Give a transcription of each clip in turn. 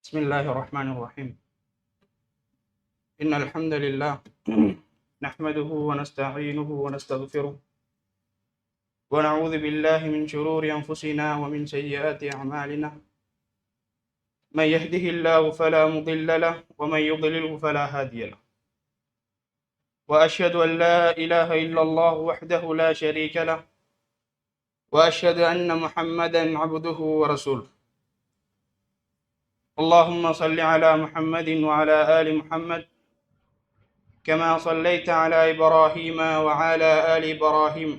بسم الله الرحمن الرحيم. إن الحمد لله نحمده ونستعينه ونستغفره ونعوذ بالله من شرور أنفسنا ومن سيئات أعمالنا. من يهده الله فلا مضل له ومن يضلله فلا هادي له. وأشهد أن لا إله إلا الله وحده لا شريك له وأشهد أن محمدا عبده ورسوله. اللهم صل على محمد وعلى آل محمد كما صليت على إبراهيم وعلى آل إبراهيم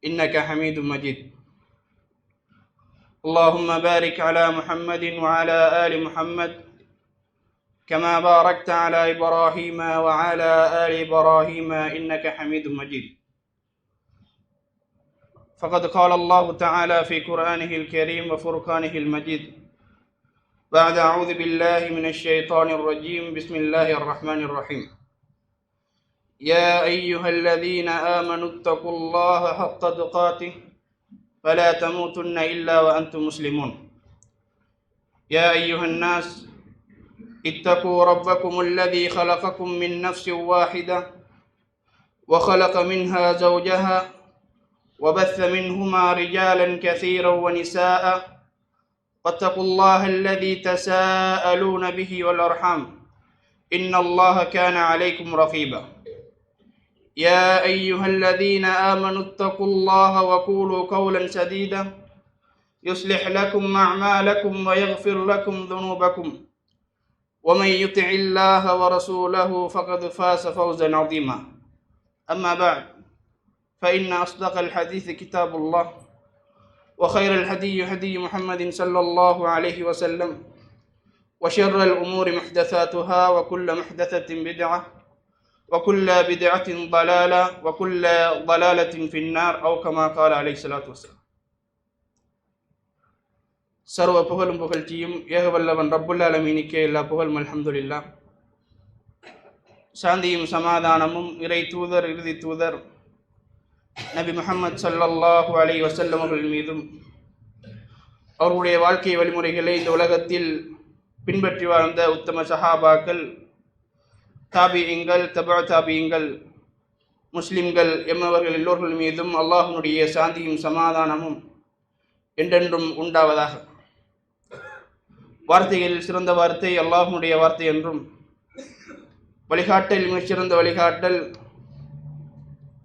إنك حميد مجيد. اللهم بارك على محمد وعلى آل محمد كما باركت على إبراهيم وعلى آل إبراهيم إنك حميد مجيد. فقد قال الله تعالى في قرآنه الكريم وفرقانه المجيد بعد أعوذ بالله من الشيطان الرجيم بسم الله الرحمن الرحيم. يا أيها الذين آمنوا اتقوا الله حق تقاته فلا تموتن إلا وأنتم مسلمون. يا أيها الناس اتقوا ربكم الذي خلقكم من نفس واحدة وخلق منها زوجها وبث منهما رجالا كثيرا ونساء واتقوا الله الذي تساءلون به والأرحام إن الله كان عليكم رقيبا. يا أيها الذين آمنوا اتقوا الله وقولوا قولا سديدا يصلح لكم أعمالكم ويغفر لكم ذنوبكم ومن يطع الله ورسوله فقد فاز فوزا عظيما. أما بعد فإن أصدق الحديث كتاب الله وخير الهدي هدي محمد صلى الله عليه وسلم وشر الأمور محدثاتها وكل محدثة بدعة وكل بدعة ضلالة وكل ضلالة في النار أو كما قال عليه الصلاة والسلام. சர்வ புகழும் புகழ்ச்சியும் ஏகவல்லவன் ரப்புல் ஆலமீனுக்கே எல்லா புகழும் அல்ஹம்துலில்லாஹ். சாந்தியும் சமாதானமும் இறை தூதர் இறுதி தூதர் நபி முஹம்மது ஸல்லல்லாஹு அலைஹி வஸல்லம் அவர்கள் மீதும் அவர்களுடைய வாழ்க்கை வழிமுறைகளை இந்த உலகத்தில் பின்பற்றி வாழ்ந்த உத்தம சஹாபாக்கள், தாபியீங்கள், தபா தாபியீங்கள், முஸ்லிம்கள் எம்மவர்கள் எல்லோர்கள் மீதும் அல்லாஹ்வுடைய சாந்தியும் சமாதானமும் என்றென்றும் உண்டாவதாக. வார்த்தைகளில் சிறந்த வார்த்தை அல்லாஹ்வுடைய வார்த்தை என்றும், வழிகாட்டல் மிகச்சிறந்த வழிகாட்டல்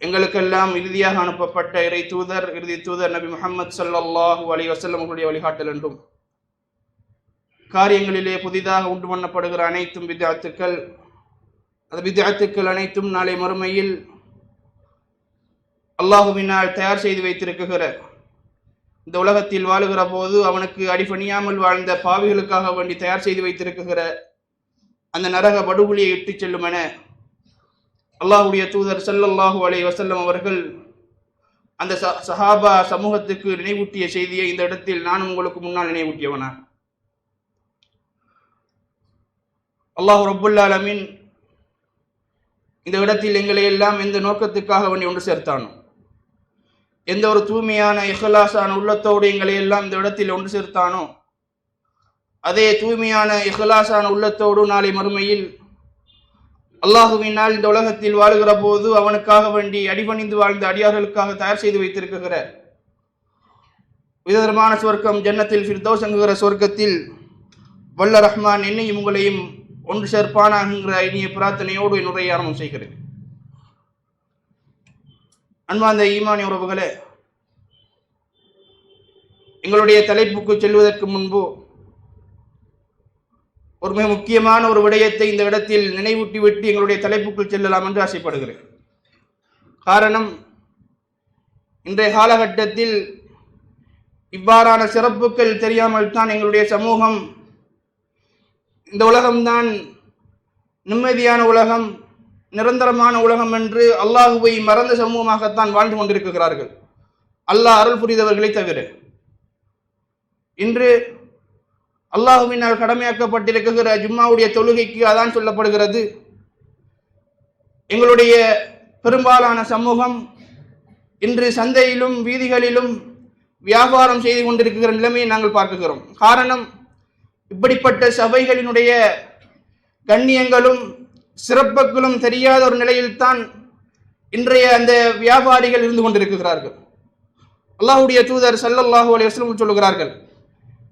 எங்களுக்கெல்லாம் இறுதியாக அனுப்பப்பட்ட இறை தூதர் இறுதி தூதர் நபி முஹம்மது ஸல்லல்லாஹு அலைஹி வஸல்லம் அவர்களுடைய வழிகாட்டல் என்றும், காரியங்களிலே புதிதாக உண்டு பண்ணப்படுகிற அனைத்தும் பித்அத்துக்கள், அந்த பித்அத்துக்கள் அனைத்தும் நாளை மறுமையில் அல்லாஹுவினால் தயார் செய்து வைத்திருக்கிற, இந்த உலகத்தில் வாழுகிற போது அவனுக்கு அடிபணியாமல் வாழ்ந்த பாவிகளுக்காக வேண்டி தயார் செய்து வைத்திருக்கிற அந்த நரக படுகொலியை இட்டு செல்லும் என அல்லாஹ்வுடைய தூதர் ஸல்லல்லாஹு அலைஹி வஸல்லம் அவர்கள் அந்த சஹாபா சமூகத்துக்கு நினைவூட்டிய செய்தியை இந்த இடத்தில் நான் உங்களுக்கு முன்னால் நினைவூட்டியவனா. அல்லாஹ் ரப்புல் ஆலமீன் இந்த இடத்தில் எங்களை எல்லாம் எந்த நோக்கத்துக்காக வேண்டி ஒன்று சேர்த்தானோ, எந்த ஒரு தூய்மையான இஹ்லாஸான உள்ளத்தோடு எங்களை எல்லாம் இந்த இடத்தில் ஒன்று சேர்த்தானோ, அதே தூய்மையான இஹ்லாஸான உள்ளத்தோடு நாளை மறுமையில் அல்லாஹுவினால் இந்த உலகத்தில் வாழுகிற போது அவனுக்காக வேண்டி அடிபணிந்து வாழ்ந்த அடியார்களுக்காக தயார் செய்து வைத்திருக்கிற விதமான சொர்க்கம் ஜன்னத்தில் ஃபிர்தௌஸ் என்கிற சொர்க்கத்தில் வல்ல ரஹ்மான் என்னையும் உங்களையும் ஒன்று சேர்ப்பானாகிற இனிய பிரார்த்தனையோடு என் உரையை ஆரம்பம் செய்கிறேன். அன்பார்ந்த ஈமானிய உறவுகளே, எங்களுடைய தலைப்புக்கு செல்வதற்கு முன்பு ஒரு மிக முக்கியமான ஒரு விடயத்தை இந்த இடத்தில் நினைவூட்டி விட்டு எங்களுடைய தலைப்புக்குள் செல்லலாம் என்று ஆசைப்படுகிறேன். காரணம், இன்றைய காலகட்டத்தில் இவ்வாறான சிறப்புகள் தெரியாமல் தான் எங்களுடைய சமூகம் இந்த உலகம்தான் நிம்மதியான உலகம், நிரந்தரமான உலகம் என்று அல்லாஹுவை மறந்த சமூகமாகத்தான் வாழ்ந்து கொண்டிருக்கிறார்கள், அல்லாஹ் அருள் புரிந்தவர்களை தவிர. இன்று அல்லாஹுவினால் கடமையாக்கப்பட்டிருக்கிற ஜும்மாவுடைய தொழுகைக்கு அதான் சொல்லப்படுகிறது. எங்களுடைய பெரும்பாலான சமூகம் இன்று சந்தையிலும் வீதிகளிலும் வியாபாரம் செய்து கொண்டிருக்கிற நிலைமையை நாங்கள் பார்க்கிறோம். காரணம், இப்படிப்பட்ட சபைகளினுடைய கண்ணியங்களும் சிறப்புகளும் தெரியாத ஒரு நிலையில்தான் இன்றைய அந்த வியாபாரிகள் இருந்து கொண்டிருக்கிறார்கள். அல்லாஹ்வுடைய தூதர் ஸல்லல்லாஹு அலைஹி வஸல்லம் சொல்லுகிறார்கள்,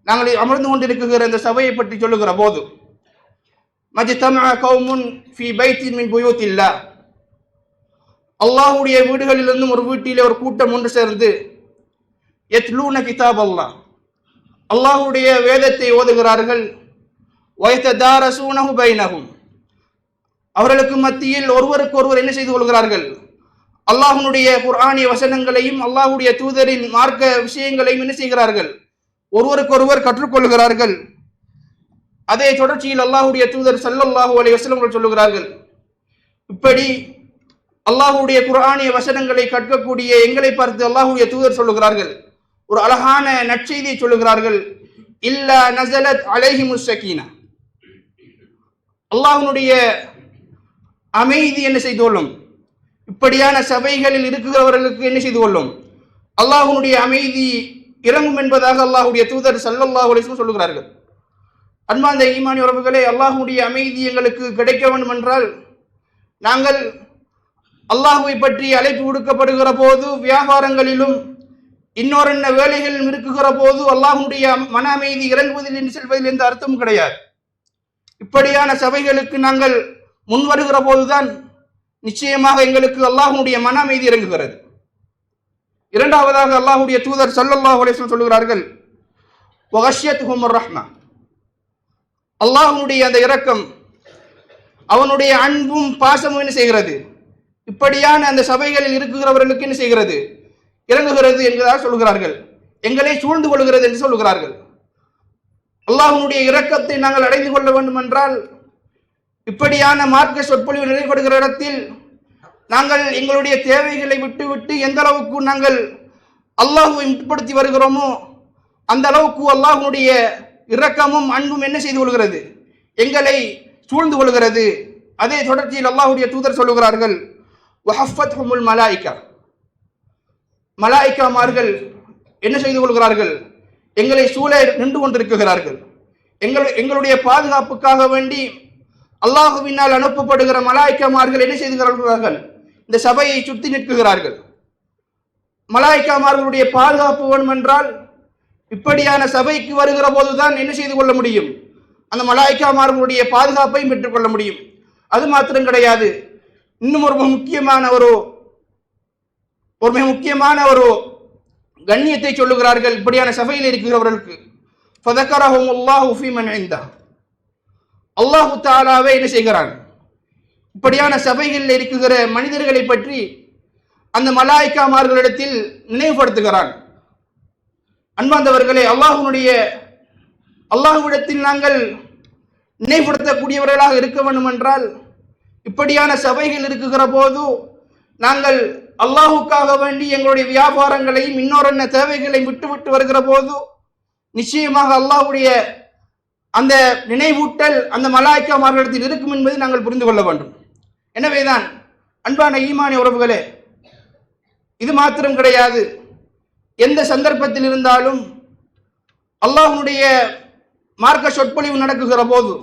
நாங்கள் அமர்ந்து கொண்டிருக்கிற இந்த சபையை பற்றி சொல்லுகிற போது, மஜ்தமஅ கௌமுன் ஃபீ பைத்தின் மின் புயூத்தில்லாஹ், அல்லாஹ்வுடைய வீடுகளிலிருந்தும் ஒரு வீட்டிலே ஒரு கூட்டம் ஒன்று சேர்ந்து, யத்லூன கிதாப் அல்லாஹ், அல்லாஹ்வுடைய வேதத்தை ஓதுகிறார்கள், வயததாரஸூனஹு பைனஹும், அவர்களுக்கு மத்தியில் ஒருவருக்கு ஒருவர் என்ன செய்து கொள்கிறார்கள், அல்லாஹ்வுடைய குர்ஆனிய வசனங்களையும் அல்லாஹ்வுடைய தூதரின் மார்க்க விஷயங்களையும் என்ன செய்கிறார்கள், ஒருவருக்கொருவர் கற்றுக்கொள்கிறார்கள். அதே தொடர்ச்சியில் அல்லாஹ்வுடைய தூதர் ஸல்லல்லாஹு அலைஹி வஸல்லம் சொல்லுகிறார்கள், இப்படி அல்லாஹ்வுடைய குர்ஆனிய வசனங்களை கற்கக்கூடிய எங்களை பார்த்து அல்லாஹ்வுடைய தூதர் சொல்லுகிறார்கள், ஒரு அழகான நற்செய்தியை சொல்லுகிறார்கள், இல்லா நஸலத் அலைஹிமுஸ் ஸகீனா, அல்லாஹ்வுடைய அமைதி என்ன செய்து கொள்ளும், இப்படியான சபைகளில் இருக்கிறவர்களுக்கு என்ன செய்து கொள்ளும், அல்லாஹ்வுடைய அமைதி இறங்கும் என்பதாக அல்லாஹ்வுடைய தூதர் ஸல்லல்லாஹு அலைஹி வஸல்லம் சொல்லுகிறார்கள். அன்பார்ந்த ஈமானிய உறவுகளே, அல்லாஹ்வுடைய அமைதி எங்களுக்கு கிடைக்க வேண்டும் என்றால், நாங்கள் அல்லாஹ்வை பற்றி அழைப்பு விடுக்கப்படுகிற போது, வியாபாரங்களிலும் இன்னொரு வேலைகளிலும் இருக்குகிற போது அல்லாஹ்வுடைய மன அமைதி இறங்குவதில் என்று செல்வதில் எந்த அர்த்தமும் கிடையாது. இப்படியான சபைகளுக்கு நாங்கள் முன் வருகிற போதுதான் நிச்சயமாக எங்களுக்கு அல்லாஹ்வுடைய மன அமைதி இறங்குகிறது. இரண்டாவதாக அல்லாஹ்வுடைய தூதர் ஸல்லல்லாஹு அலைஹி வஸல்லம் சொல்லுகிறார்கள், வகஷ்யத்துஹுமுர் ரஹ்மா, அல்லாஹ்வுடைய அந்த இரக்கம், அவனுடைய அன்பும் பாசமும் என்ன செய்கிறது, இப்படியான அந்த சபைகளில் இருக்குகிறவர்களுக்கு என்ன செய்கிறது, இறங்குகிறது என்பதாக சொல்கிறார்கள். எங்களை சூழ்ந்து கொள்கிறது என்று சொல்லுகிறார்கள். அல்லாஹ்வுடைய இரக்கத்தை நாங்கள் அடைந்து கொள்ள வேண்டும் என்றால், இப்படியான மார்க்க சொற்பொழிவு நிலைப்படுகிற இடத்தில் நாங்கள் எங்களுடைய தேவைகளை விட்டு எந்த அளவுக்கு நாங்கள் அல்லாஹ்வை முற்படுத்தி வருகிறோமோ அந்த அளவுக்கு அல்லாஹ்வுடைய இரக்கமும் அன்பும் என்ன செய்து கொள்கிறது, எங்களை சூழ்ந்து கொள்கிறது. அதே தொடர்ச்சியில் அல்லாஹ்வுடைய தூதர் சொல்லுகிறார்கள், வஹஃபத்ஹுமுல் மலாயிகா, மலாயிகாமார்கள் என்ன செய்து கொள்கிறார்கள், எங்களை சூழ நின்று கொண்டிருக்கிறார்கள். எங்களுடைய பாதுகாப்புக்காக வேண்டி அல்லாஹ்வினால் அனுப்பப்படுகிற மலாயிகாமார்கள் என்ன செய்கிறார்கள், இந்த சபையை சுற்றி நிற்கிறார்கள். மலாயிகாமார்களுடைய பாதுகாப்பு வேண்டும் என்றால் இப்படியான சபைக்கு வருகிற போதுதான் என்ன செய்து கொள்ள முடியும், அந்த மலாயிகாமார்களுடைய பாதுகாப்பையும் பெற்றுக்கொள்ள முடியும். அது மாத்திரம் கிடையாது, இன்னும் ஒரு மிக முக்கியமான ஒரு கண்ணியத்தை சொல்லுகிறார்கள் இப்படியான சபையில் இருக்கிறவர்களுக்கு. ஃபதக்கரஹுமுல்லாஹு ஃபீமன் இன்தஹு, அல்லாஹு தஆலாவே என்ன செய்கிறான், இப்படியான சபைகளில் இருக்கிற மனிதர்களை பற்றி அந்த மலாயிகாமார்களிடத்தில் நினைவுபடுத்துகிறான். அன்பார்ந்தவர்களே, அல்லாஹ்விடத்தில் நாங்கள் நினைவுபடுத்தக்கூடியவர்களாக இருக்க வேண்டும் என்றால், இப்படியான சபைகள் இருக்குகிற போது நாங்கள் அல்லாஹுக்காக வேண்டி எங்களுடைய வியாபாரங்களையும் இன்னொரு தேவைகளை விட்டு வருகிற போது நிச்சயமாக அல்லாஹ்வுடைய அந்த நினைவூட்டல் அந்த மலாயிகாமார்களிடத்தில் இருக்கும் என்பதை நாங்கள் புரிந்து கொள்ள வேண்டும். எனவேதான் அன்பான ஈமானிய உறவுகளே, இது மாத்திரம் கிடையாது, எந்த சந்தர்ப்பத்தில் இருந்தாலும் அல்லாஹ்வுடைய மார்க்க சொற்பொழிவு நடக்குகிற போது,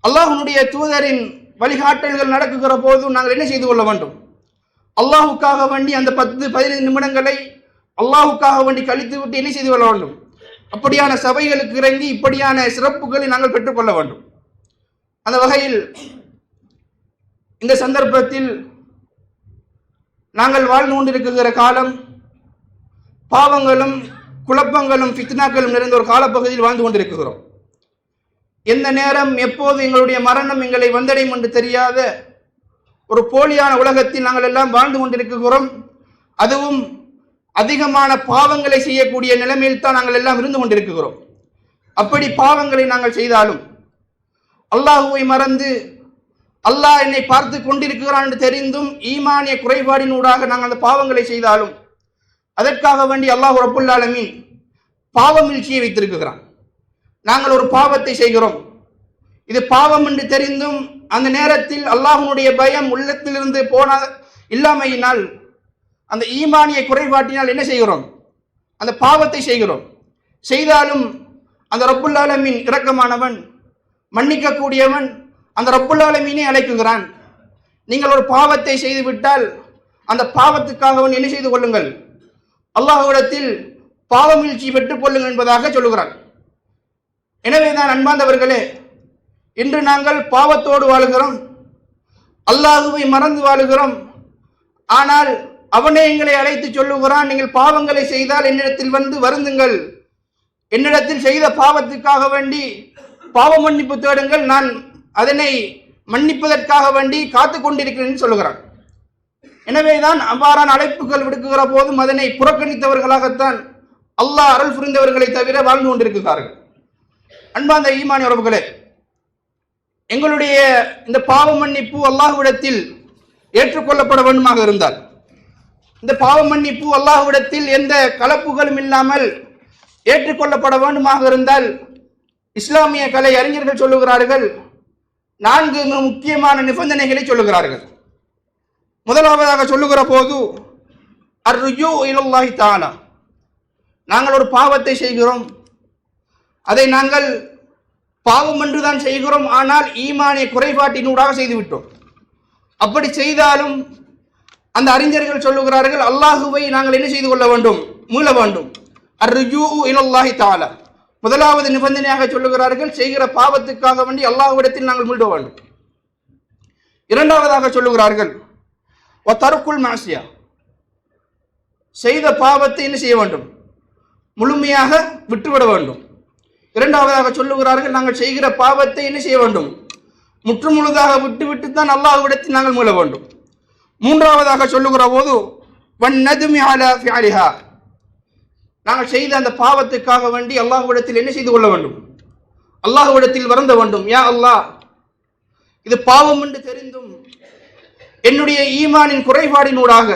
அல்லாஹ்வுடைய தூதரின் வழிகாட்டல்கள் நடக்குகிற போது நாங்கள் என்ன செய்து கொள்ள வேண்டும், அல்லாஹுக்காக வேண்டி அந்த 10-15 நிமிடங்களை அல்லாஹுக்காக வேண்டி கழித்து விட்டு என்ன செய்து கொள்ள வேண்டும், அப்படியான சபைகளுக்கு இறங்கி இப்படியான சிறப்புகளை நாங்கள் பெற்றுக்கொள்ள வேண்டும். அந்த வகையில் இந்த சந்தர்ப்பத்தில் நாங்கள் வாழ்ந்து கொண்டிருக்கிற காலம் பாவங்களும் குழப்பங்களும் ஃபித்னாக்களும் நிறைந்த ஒரு காலப்பகுதியில் வாழ்ந்து கொண்டிருக்கிறோம். எந்த நேரம் எப்போது எங்களுடைய மரணம் எங்களை வந்தடையும் என்று தெரியாத ஒரு போலியான உலகத்தில் நாங்கள் எல்லாம் வாழ்ந்து கொண்டிருக்கிறோம். அதுவும் அதிகமான பாவங்களை செய்யக்கூடிய நிலைமையில் தான் நாங்கள் எல்லாம் இருந்து கொண்டிருக்கிறோம். அப்படி பாவங்களை நாங்கள் செய்தாலும், அல்லாஹுவை மறந்து அல்லாஹ் என்னை பார்த்து கொண்டிருக்கிறான் என்று தெரிந்தும் ஈமானிய குறைபாடினூடாக நாங்கள் அந்த பாவங்களை செய்தாலும், அதற்காக வேண்டி அல்லாஹ் ரப்புல் ஆலமீன் பாவ மீழ்ச்சியை வைத்திருக்கிறான். நாங்கள் ஒரு பாவத்தை செய்கிறோம், இது பாவம் என்று தெரிந்தும் அந்த நேரத்தில் அல்லாஹ்வுடைய பயம் உள்ளத்திலிருந்து இல்லாமையினால், அந்த ஈமானிய குறைபாட்டினால் என்ன செய்கிறோம், அந்த பாவத்தை செய்கிறோம். செய்தாலும் அந்த ரப்புல் ஆலமீன் இரக்கமானவன், மன்னிக்க கூடியவன். அந்த ரப்புல் ஆலமீனை அழைக்குகிறான். நீங்கள் ஒரு பாவத்தை செய்துவிட்டால் அந்த பாவத்துக்காக என்ன செய்து கொள்ளுங்கள், அல்லாஹ்விடத்தில் பாவமீழ்ச்சி பெற்றுக் கொள்ளுங்கள் என்பதாக சொல்லுகிறான். எனவேதான் அன்பார்ந்தவர்களே, இன்று நாங்கள் பாவத்தோடு வாழுகிறோம், அல்லாஹுவை மறந்து வாழுகிறோம். ஆனால் அவனே எங்களை அழைத்து சொல்லுகிறான், நீங்கள் பாவங்களை செய்தால் என்னிடத்தில் வந்து வருந்துங்கள், என்னிடத்தில் செய்த பாவத்துக்காக வேண்டி பாவ மன்னிப்பு தேடுங்கள், நான் அதனை மன்னிப்பதற்காக வேண்டி காத்து கொண்டிருக்கிறேன் சொல்லுகிறான். எனவேதான் அவ்வாறான அழைப்புகள் விடுக்குகிற போதும் அதனை புறக்கணித்தவர்களாகத்தான் அல்லாஹ் அருள் புரிந்தவர்களை தவிர வாழ்ந்து கொண்டிருக்கிறார்கள். அன்பார்ந்த ஈமானிய உறவுகளே, எங்களுடைய இந்த பாவ மன்னிப்பு அல்லாஹ்விடத்தில் ஏற்றுக்கொள்ளப்பட வேண்டுமாக இருந்தால், இந்த பாவ மன்னிப்பு அல்லாஹ்விடத்தில் எந்த கலப்புகளும் இல்லாமல் ஏற்றுக்கொள்ளப்பட வேண்டுமாக இருந்தால், இஸ்லாமிய கலை அறிஞர்கள் சொல்லுகிறார்கள், 4 முக்கியமான நிபந்தனைகளை சொல்லுகிறார்கள். முதலாவதாக சொல்லுகிற போது அர்ருஜூ இலல்லாஹி தஆலா, நாங்கள் ஒரு பாவத்தை செய்கிறோம், அதை நாங்கள் பாவம் என்றுதான் செய்கிறோம், ஆனால் ஈமானிய குறைபாட்டினூடாக செய்துவிட்டோம். அப்படி செய்தாலும் அந்த அறிஞர்கள் சொல்லுகிறார்கள், அல்லாஹுவை நாங்கள் என்ன செய்து கொள்ள வேண்டும், மீள வேண்டும். அர்ருஜூ இலல்லாஹி தஆலா, முதலாவது நிபந்தனையாக சொல்லுகிறார்கள், செய்கிற பாவத்துக்காக வேண்டி அல்லாஹ்விடத்தில் நாங்கள் மீள வேண்டும். இரண்டாவதாக சொல்லுகிறார்கள், தருக்குல் மாசியா, செய்த பாவத்தை என்ன செய்ய வேண்டும், முழுமையாக விட்டுவிட வேண்டும். இரண்டாவதாக சொல்லுகிறார்கள், நாங்கள் செய்கிற பாவத்தை என்ன செய்ய வேண்டும், முற்றுமுழுதாக விட்டுவிட்டு தான் அல்லாஹ்விடத்தில் நாங்கள் மீள வேண்டும். மூன்றாவதாக சொல்லுகிற போது வன்னதுமி அலா ஃபிஅலிஹா, நாங்கள் செய்த அந்த பாவத்துக்காக வேண்டி அல்லாஹ்விடத்தில் என்ன செய்து கொள்ள வேண்டும், அல்லாஹ்விடத்தில் வருந்த வேண்டும். யா அல்லாஹ், இது பாவம் என்று தெரிந்தும் என்னுடைய ஈமானின் குறைபாடினூடாக,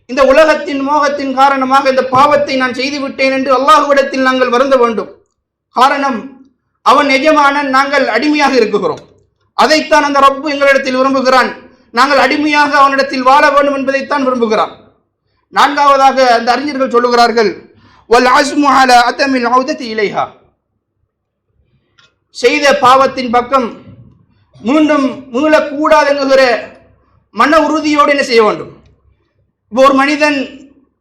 இந்த உலகத்தின் மோகத்தின் காரணமாக இந்த பாவத்தை நான் செய்து விட்டேன் என்று அல்லாஹ்விடத்தில் நாங்கள் வருந்த வேண்டும். காரணம், அவன் எஜமானன், நாங்கள் அடிமையாக இருக்குகிறோம். அதைத்தான் அந்த ரப்பு எங்களிடத்தில் விரும்புகிறான். நாங்கள் அடிமையாக அவனிடத்தில் வாழ வேண்டும் என்பதைத்தான் விரும்புகிறான். நான்காவதாக அந்த அறிஞர்கள் சொல்லுகிறார்கள், வல் அஸ்மு அலா அதமில் ஔததி இலைஹா, செய்த பாவத்தின் பக்கம் மீண்டும் மீளக்கூடாது என்கிற மன உறுதியோடு என்ன செய்ய வேண்டும். இப்போ ஒரு மனிதன்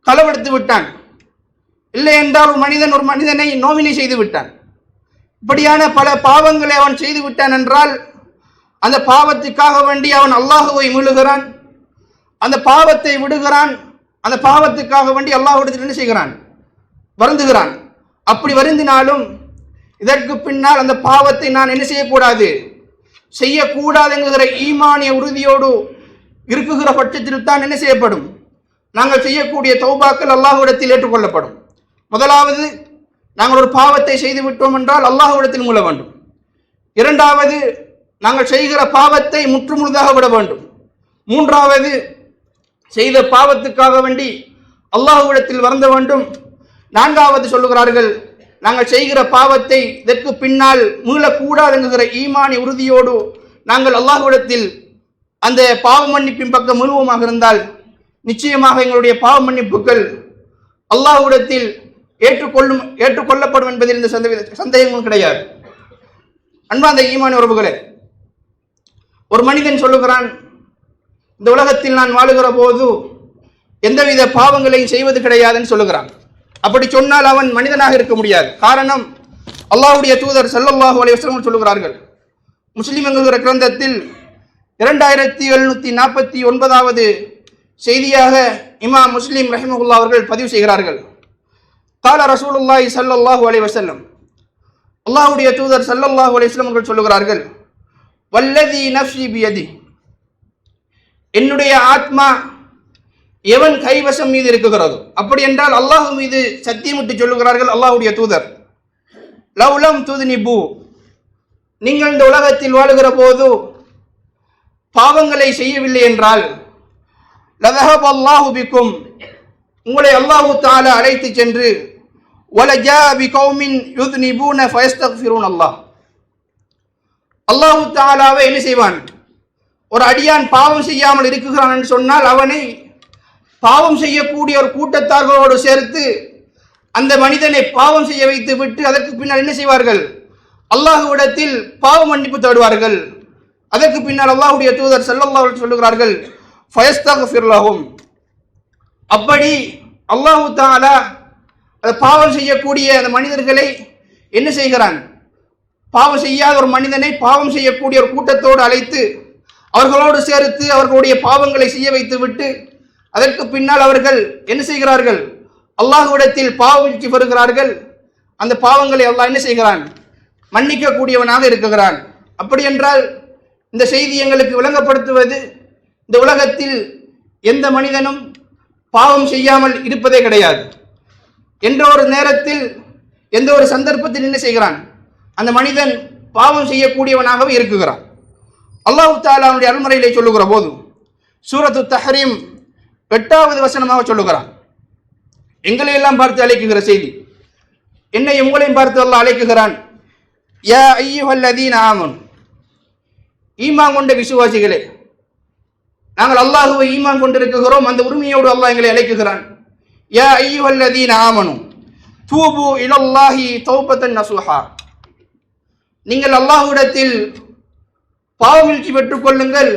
களவெடுத்து விட்டான், இல்லை என்றால் ஒரு மனிதனை நோவினை செய்து விட்டான், இப்படியான பல பாவங்களை அவன் செய்து விட்டான் என்றால் அந்த பாவத்துக்காக வேண்டி அவன் அல்லாஹுவை மீளுகிறான், அந்த பாவத்தை விடுகிறான், அந்த பாவத்துக்காக வேண்டி அல்லாஹ்விடத்தில் என்ன செய்கிறான், வருந்துகிறான். அப்படி வருந்தினாலும் இதற்கு பின்னால் அந்த பாவத்தை நான் என்ன செய்யக்கூடாது, செய்யக்கூடாது என்கிற ஈமானிய உறுதியோடு இருக்குகிற பட்சத்தில் தான் என்ன செய்யப்படும், நாங்கள் செய்யக்கூடிய தௌபாக்கள் அல்லாஹ்விடத்தில் ஏற்றுக்கொள்ளப்படும். முதலாவது, நாங்கள் ஒரு பாவத்தை செய்து விட்டோம் என்றால் அல்லாஹ்விடத்தில் மீள வேண்டும். இரண்டாவது, நாங்கள் செய்கிற பாவத்தை முற்றுமுழுதாக விட வேண்டும். மூன்றாவது, செய்த பாவத்துக்காக வேண்டி அல்லாஹ்விடத்தில் வருந்த வேண்டும். நான்காவது சொல்லுகிறார்கள், நாங்கள் செய்கிற பாவத்தை இதற்கு பின்னால் மீளக்கூடாது என்கிற ஈமானி உறுதியோடு நாங்கள் அல்லாஹ்விடத்தில் அந்த பாவ மன்னிப்பின் பக்கம் மீளுவோமாக இருந்தால் நிச்சயமாக எங்களுடைய பாவ மன்னிப்புகள் அல்லாஹ்விடத்தில் ஏற்றுக்கொள்ளப்படும் என்பதில் இந்த சந்தேகமும் கிடையாது. அன்பார்ந்த ஈமானி உறவுகளே, ஒரு மனிதன் சொல்லுகிறான், இந்த உலகத்தில் நான் வாழுகிற போது எந்தவித பாவங்களையும் செய்வது கிடையாதுன்னு சொல்லுகிறான். அப்படி சொன்னால் அவன் மனிதனாக இருக்க முடியாது. காரணம், அல்லாஹ்வுடைய தூதர் ஸல்லல்லாஹு அலைஹி வஸல்லம் சொல்லுகிறார்கள், முஸ்லிம் என்கிற கிரந்தத்தில் 2749வது செய்தியாக இமாம் முஸ்லிம் ரஹிமஹுல்லாஹ் அவர்கள் பதிவு செய்கிறார்கள். கால ரசூலுல்லாஹி ஸல்லல்லாஹு அலைஹி வஸல்லம், அல்லாஹ்வுடைய தூதர் ஸல்லல்லாஹு அலைஹி வஸல்லம் அவர்கள் சொல்லுகிறார்கள், வல்லதி நஃப்ஸி பியதி, என்னுடைய ஆத்மா எவன் கைவசம் மீது இருக்குகிறதோ, அப்படி என்றால் அல்லாஹ் மீது சத்தியமிட்டு சொல்லுகிறார்கள் அல்லாஹ்வுடைய தூதர், லவ்லம் துத்னிபு, நீங்கள் இந்த உலகத்தில் வாழுகிற போது பாவங்களை செய்யவில்லை என்றால் லதஹப அல்லாஹு பிக்கும், உங்களை அல்லாஹு தஆலா அழைத்து சென்று வலஜா பிகௌமின் யுத்னிபூன ஃபயஸ்தக்ஃபிரூன் அல்லாஹ், அல்லாஹு தஆலாவை என்ன செய்வான், ஒரு அடியான் பாவம் செய்யாமல் இருக்குகிறான் என்று சொன்னால் அவனை பாவம் செய்யக்கூடிய ஒரு கூட்டத்தார்களோடு சேர்த்து அந்த மனிதனை பாவம் செய்ய வைத்து விட்டு அதற்கு பின்னால் என்ன செய்வார்கள்? அல்லாஹ்விடத்தில் பாவ மன்னிப்பு தேடுவார்கள். அதற்கு பின்னால் அல்லாஹ்வுடைய தூதர் ஸல்லல்லாஹு அலைஹி சொல்லுகிறார்கள், ஃபயஸ்தக்ஃபிர் லஹும். அப்படி அல்லாஹ் தஆலா பாவம் செய்யக்கூடிய அந்த மனிதர்களை என்ன செய்கிறான்? பாவம் செய்யாத ஒரு மனிதனை பாவம் செய்யக்கூடிய ஒரு கூட்டத்தோடு அழைத்து அவர்களோடு சேர்த்து அவர்களுடைய பாவங்களை செய்ய வைத்து விட்டு அதற்கு பின்னால் அவர்கள் என்ன செய்கிறார்கள்? அல்லாஹ்விடத்தில் பாவம் வருகிறார்கள். அந்த பாவங்களை அல்லாஹ் என்ன செய்கிறான்? மன்னிக்க கூடியவனாக இருக்கிறான். அப்படி என்றால் இந்த செய்தி எங்களுக்கு விளங்கப்படுத்துவது, இந்த உலகத்தில் எந்த மனிதனும் பாவம் செய்யாமல் இருப்பதே கிடையாது. என்ற ஒரு நேரத்தில் எந்த ஒரு சந்தர்ப்பத்தில் என்ன செய்கிறான்? அந்த மனிதன் பாவம் செய்யக்கூடியவனாகவே இருக்குகிறான். அல்லாஹ் தஆலா அவனுடைய அருள்மறையிலே சொல்லுகிற போது சூரத்து தஹ்ரீம் 8வது வசனமாக சொல்லுகிறான். எங்களை எல்லாம் பார்த்து அழைக்குகிற செய்தி, என்னை உங்களையும் பார்த்து அல்லாஹ் அழைக்குகிறான். யா அய்யுஹல்லதீன ஆமனு, ஈமான் கொண்ட விசுவாசிகளே, நாங்கள் அல்லாஹ்வை ஈமான் கொண்டிருக்கிறோம். அந்த உரிமையோடு அல்லாஹ் எங்களை அழைக்குகிறான். யா அய்யுஹல்லதீன ஆமனு தூபு இலல்லாஹி தௌபத்தன் நஸூஹா, நீங்கள் அல்லாஹ்விடத்தில் பாவமீழ்ச்சி பெற்றுக் கொள்ளுங்கள்.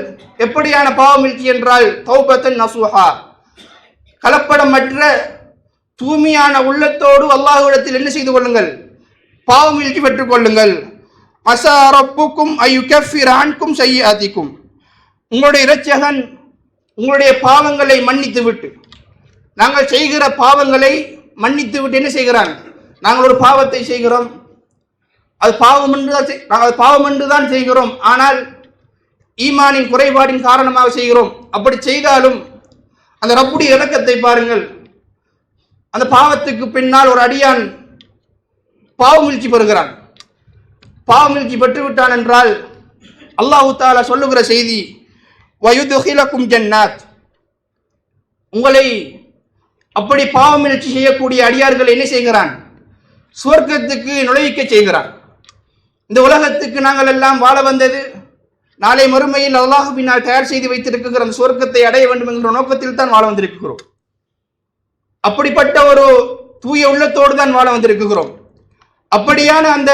எப்படியான பாவமீழ்ச்சி என்றால் தௌபத்தன் நஸூஹா, கலப்படமற்ற தூய்மையான உள்ளத்தோடு அல்லாஹ்விடத்தில் என்ன செய்து கொள்ளுங்கள்? பாவமீழ்ச்சி பெற்றுக் கொள்ளுங்கள். அஸா ரப்புக்கும் அய்யுகஃபிர அன்கும் ஸய்யிஆத்திக்கும், உங்களுடைய இரட்சகன் உங்களுடைய பாவங்களை மன்னித்து விட்டு, நாங்கள் செய்கிற பாவங்களை மன்னித்து விட்டு என்ன செய்கிறான்? நாங்கள் ஒரு பாவத்தை செய்கிறோம், அது பாவம் என்றுதான் செய்கிறோம், ஆனால் ஈமானின் குறைபாடின் காரணமாக செய்கிறோம். அப்படி செய்தாலும் அந்த ரப்புடைய இரக்கத்தை பாருங்கள். அந்த பாவத்துக்கு பின்னால் ஒரு அடியான் பாவமீழ்ச்சி பெறுகிறான். பாவமீழ்ச்சி பெற்றுவிட்டான் என்றால் அல்லாஹ் தஆலா சொல்லுகிற செய்தி, வயுதுகிலக்கும் ஜன்னாத், உங்களை அப்படி பாவமீழ்ச்சி செய்யக்கூடிய அடியார்கள் என்ன செய்கிறான்? சுவர்க்கத்துக்கு நுழைவிக்க செய்கிறான். இந்த உலகத்துக்கு நாங்கள் எல்லாம் வாழ வந்தது நாளை மறுமையில் அல்லாஹ் பின்னால் தயார் செய்து வைத்திருக்கிற அந்த சுவர்க்கத்தை அடைய வேண்டும் என்ற நோக்கத்தில் தான் வாழ வந்திருக்கிறோம். அப்படிப்பட்ட ஒரு தூய உள்ளத்தோடு தான் வாழ வந்திருக்கிறோம். அப்படியான அந்த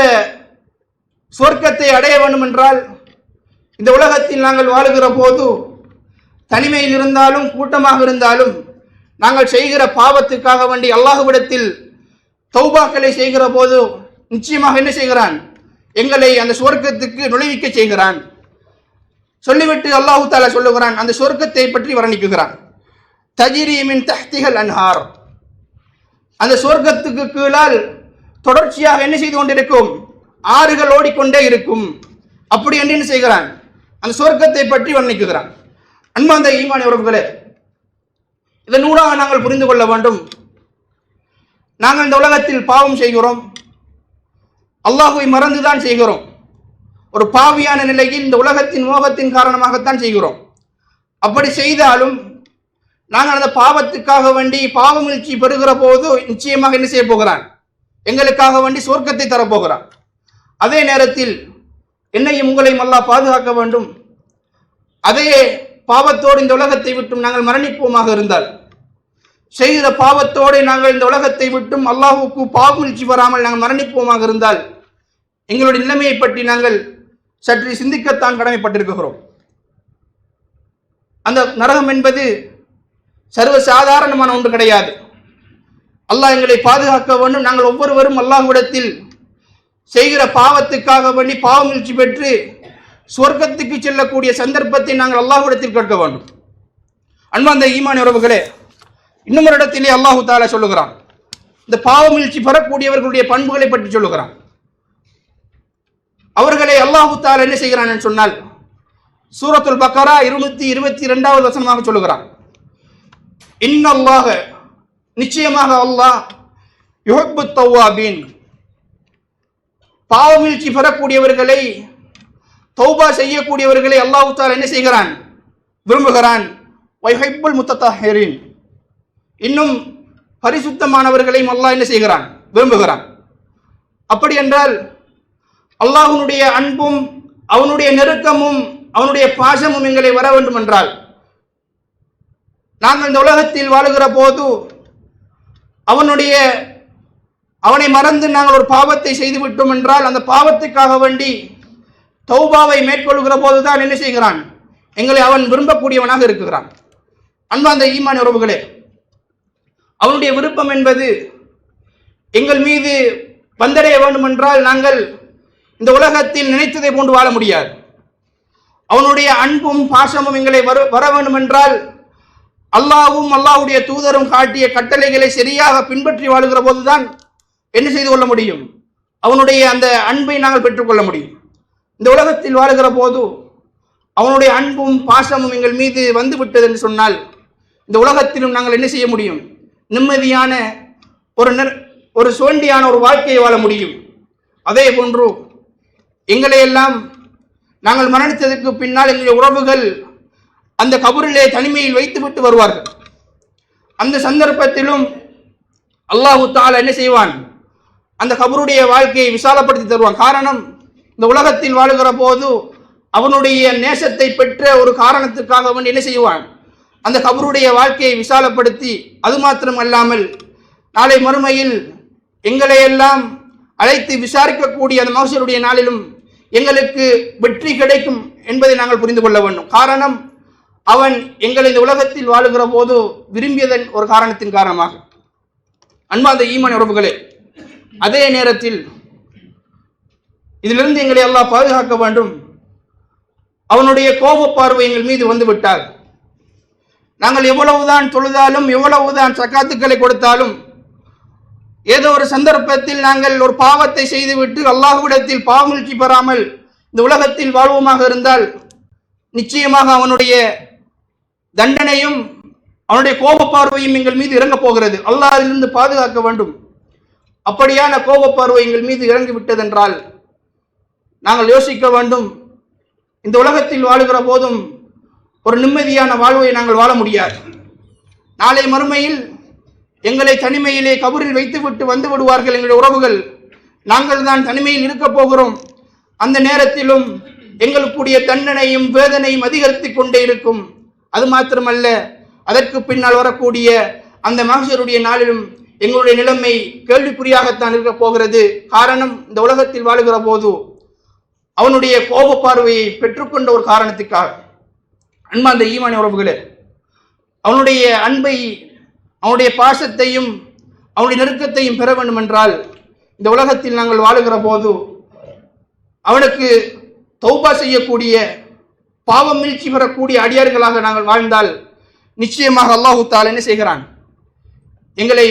சுவர்க்கத்தை அடைய வேண்டும் என்றால் இந்த உலகத்தில் நாங்கள் வாழுகிற போது தனிமையில் இருந்தாலும் கூட்டமாக இருந்தாலும் நாங்கள் செய்கிற பாவத்துக்காக வேண்டி அல்லாஹ்விடத்தில் தௌபாக்களை செய்கிற போது நிச்சயமாக என்ன செய்கிறான்? எங்களை அந்த சுவர்க்கத்துக்கு நுழைவிக்க செய்கிறான். சொல்லிவிட்டு அல்லாஹ் தஆலா சொல்லுகிறான், அந்த சுவர்க்கத்தை பற்றி வர்ணிக்குகிறான். தஜ்ரி மின் தஹ்திஹல் அன்ஹார், அந்த சுவர்க்கத்துக்கு கீழால் தொடர்ச்சியாக என்ன செய்து கொண்டிருக்கும்? ஆறுகள் ஓடிக்கொண்டே இருக்கும். அப்படி என்று என்ன செய்கிறான்? அந்த சுவர்க்கத்தை பற்றி வர்ணிக்குகிறான். அன்பார்ந்த ஈமான் உறவுகளே, இதன் ஊடாக நாங்கள் புரிந்து கொள்ள வேண்டும், நாங்கள் இந்த உலகத்தில் பாவம் செய்கிறோம், அல்லாஹ்வை மறந்துதான் செய்கிறோம். ஒரு பாவியான நிலையில் இந்த உலகத்தின் மோகத்தின் காரணமாகத்தான் செய்கிறோம். அப்படி செய்தாலும் நாங்கள் அந்த பாவத்துக்காக வேண்டி பாவமீழ்ச்சி பெறுகிற போது நிச்சயமாக என்ன செய்ய போகிறான்? எங்களுக்காக வேண்டி சொர்க்கத்தை தரப்போகிறான். அதே நேரத்தில் என்னையும் உங்களையும் அல்லாஹ் பாதுகாக்க வேண்டும். அதே பாவத்தோடு இந்த உலகத்தை விட்டும் நாங்கள் மரணிப்போமாக இருந்தால், செய்கிற பாவத்தோடு நாங்கள் இந்த உலகத்தை விட்டும் அல்லாஹுக்கு பாவமீழ்ச்சி வராமல் நாங்கள் மரணிப்போமாக இருந்தால், எங்களுடைய நிலைமையை பற்றி நாங்கள் சற்று சிந்திக்கத்தான் கடமைப்பட்டிருக்கிறோம். அந்த நரகம் என்பது சர்வசாதாரணமான ஒன்று கிடையாது. அல்லாஹ் எங்களை பாதுகாக்க வேண்டும். நாங்கள் ஒவ்வொருவரும் அல்லாஹ்விடத்தில் செய்கிற பாவத்துக்காக வேண்டி பாவமீழ்ச்சி பெற்று சொர்க்கத்துக்கு செல்லக்கூடிய சந்தர்ப்பத்தை நாங்கள் அல்லாஹ்விடத்தில் கேட்க வேண்டும். அன்பார்ந்த ஈமான் உறவுகளே, இன்னும் ஒரு இடத்திலே அல்லாஹ் தஆலா சொல்லுகிறான், இந்த பாவமீழ்ச்சி பெறக்கூடியவர்களுடைய பண்புகளை பற்றி சொல்லுகிறான். அவர்களை அல்லாஹ் தஆலா என்ன செய்கிறான் என்று சொன்னால், சூரத்துல் பக்கரா 222வது வசனமாக சொல்லுகிறான், இன்னல்லாஹ, நிச்சயமாக அல்லாஹ் யுஹிப்புத் தவ்வாபீன், பாவமீழ்ச்சி பெறக்கூடியவர்களை, தௌபா செய்யக்கூடியவர்களை அல்லாஹ் தஆலா என்ன செய்கிறான்? விரும்புகிறான். வயுஹிப்புல் முத்தத்தஹிரீன், இன்னும் பரிசுத்தமானவர்களையும் அல்லாஹ் என்ன செய்கிறான்? விரும்புகிறான். அப்படி என்றால் அல்லாஹ்வுடைய அன்பும் அவனுடைய நெருக்கமும் அவனுடைய பாசமும் எங்களை வர வேண்டும் என்றால், நாங்கள் இந்த உலகத்தில் வாழுகிற போது அவனுடைய அவனை மறந்து நாங்கள் ஒரு பாவத்தை செய்து விட்டோம் என்றால் அந்த பாவத்துக்காக வேண்டி தௌபாவை மேற்கொள்கிற போதுதான் என்ன செய்கிறான், எங்களை அவன் விரும்பக்கூடியவனாக இருக்கிறான். அன்பார்ந்த ஈமான் உறவுகளே, அவனுடைய விருப்பம் என்பது எங்கள் மீது வந்தடைய வேண்டும் என்றால் நாங்கள் இந்த உலகத்தில் நினைத்ததை போன்று வாழ முடியாது. அவனுடைய அன்பும் பாசமும் எங்களை வர வேண்டும் என்றால் அல்லாஹ்வும் அல்லாஹ்வுடைய தூதரும் காட்டிய கட்டளைகளை சரியாக பின்பற்றி வாழுகிற போதுதான் என்ன செய்து கொள்ள முடியும், அவனுடைய அந்த அன்பை நாங்கள் பெற்றுக்கொள்ள முடியும். இந்த உலகத்தில் வாழுகிற போது அவனுடைய அன்பும் பாசமும் எங்கள் மீது வந்து விட்டது என்று சொன்னால் இந்த உலகத்திலும் நாங்கள் என்ன செய்ய முடியும், நிம்மதியான ஒரு சோண்டியான ஒரு வாழ்க்கையை வாழ முடியும். அதே போன்று எங்களை எல்லாம் நாங்கள் மரணித்ததற்கு பின்னால் எங்களுடைய உறவுகள் அந்த கபரிலே தனிமையில் வைத்துவிட்டு வருவார்கள். அந்த சந்தர்ப்பத்திலும் அல்லாஹு தஆலா என்ன செய்வான், அந்த கபருடைய வாழ்க்கையை விசாலப்படுத்தி தருவான். காரணம், இந்த உலகத்தில் வாழுகிற போது அவனுடைய நேசத்தை பெற்ற ஒரு காரணத்துக்காக அவன் என்ன செய்வான், அந்த கபருடைய வாழ்க்கையை விசாலப்படுத்தி அது மாத்திரம் அல்லாமல் நாளை மறுமையில் எங்களை எல்லாம் அழைத்து விசாரிக்கக்கூடிய அந்த மஹ்ஷருடைய நாளிலும் எங்களுக்கு வெற்றி கிடைக்கும் என்பதை நாங்கள் புரிந்து கொள்ள வேண்டும். காரணம், அவன் எங்களை இந்த உலகத்தில் வாழுகிற போது விரும்பியதன் ஒரு காரணத்தின் காரணமாக. அன்பார்ந்த ஈமான் உறவுகளே, அதே நேரத்தில் இதிலிருந்து எங்களை அல்லாஹ் பாதுகாக்க வேண்டும். அவனுடைய கோப பார்வை எங்கள் மீது வந்து விட்டால் நாங்கள் எவ்வளவுதான் தொழுதாலும் எவ்வளவுதான் சக்காத்துக்களை கொடுத்தாலும் ஏதோ ஒரு சந்தர்ப்பத்தில் நாங்கள் ஒரு பாவத்தை செய்துவிட்டு அல்லாஹ்விடத்தில் பாவமீழ்ச்சி பெறாமல் இந்த உலகத்தில் வாழ்வோமாக இருந்தால் நிச்சயமாக அவனுடைய தண்டனையும் அவனுடைய கோப பார்வையும் எங்கள் மீது இறங்கப் போகிறது. அல்லாஹ்விலிருந்து பாதுகாக்க வேண்டும். அப்படியான கோப பார்வை எங்கள் மீது இறங்கிவிட்டதென்றால் நாங்கள் யோசிக்க வேண்டும், இந்த உலகத்தில் வாழுகிற போதும் ஒரு நிம்மதியான வாழ்வை நாங்கள் வாழ முடியாது. நாளை மறுமையில் எங்களை தனிமையிலே கபரில் வைத்துவிட்டு வந்து விடுவார்கள் எங்களுடைய உறவுகள். நாங்கள் தான் தனிமையில் இருக்க போகிறோம். அந்த நேரத்திலும் எங்களுக்குரிய தண்டனையும் வேதனையும் அதிகரித்து கொண்டே இருக்கும். அது மாத்திரமல்ல, அதற்கு பின்னால் வரக்கூடிய அந்த மஹ்ஷருடைய நாளிலும் எங்களுடைய நிலைமை கேள்விக்குறியாகத்தான் இருக்க போகிறது. காரணம், இந்த உலகத்தில் வாழுகிற போது அவனுடைய கோப பார்வையை பெற்றுக்கொண்ட ஒரு காரணத்துக்காக. அன்பார்ந்த ஈமான் உறவுகளே, அவனுடைய அன்பை, அவனுடைய பாசத்தையும் அவனுடைய நெருக்கத்தையும் பெற வேண்டும் என்றால் இந்த உலகத்தில் நாங்கள் வாழுகிற போது அவனுக்கு தௌபா செய்யக்கூடிய பாவம் மீழ்ச்சி பெறக்கூடிய அடியார்களாக நாங்கள் வாழ்ந்தால் நிச்சயமாக அல்லாஹு தஆலா என்ன செய்கிறான், எங்களை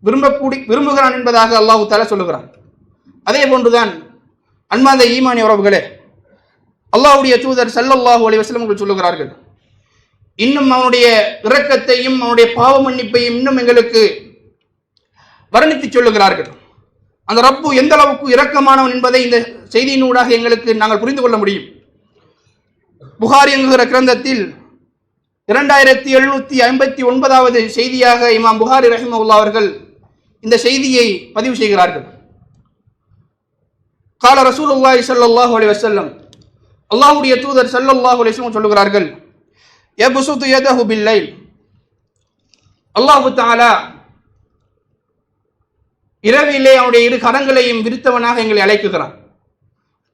விரும்புகிறான் என்பதாக அல்லாஹு தஆலா சொல்லுகிறான். அதே போன்றுதான் அன்பார்ந்த ஈமானிய உறவுகளே, அல்லாஹ்வுடைய தூதர் ஸல்லல்லாஹு அலைஹி வஸல்லம் சொல்லுகிறார்கள், இன்னும் அவனுடைய இரக்கத்தையும் அவனுடைய பாவ மன்னிப்பையும் இன்னும் எங்களுக்கு வர்ணித்து சொல்லுகிறார்கள். அந்த ரப்பு எந்த அளவுக்கு இரக்கமானவன் என்பதை இந்த செய்தியினூடாக எங்களுக்கு நாங்கள் புரிந்து கொள்ள முடியும். புகாரி என்கிற கிரந்தத்தில் 2759வது செய்தியாக இமாம் புகாரி ரஹிமஹுல்லாஹ் அவர்கள் இந்த செய்தியை பதிவு செய்கிறார்கள். கால ரசூலுல்லாஹி ஸல்லல்லாஹு அலைஹி வஸல்லம், அல்லாஹ்வுடைய தூதர் ஸல்லல்லாஹு அலைஹி வஸல்லம் சொல்லுகிறார்கள், யப்சுது யதஹு பில்லைல், அல்லாஹ் தஆலா இரவிலே அவனுடைய இரு கரங்களையும் விரித்தவனாக எங்களை அழைக்குகிறான்.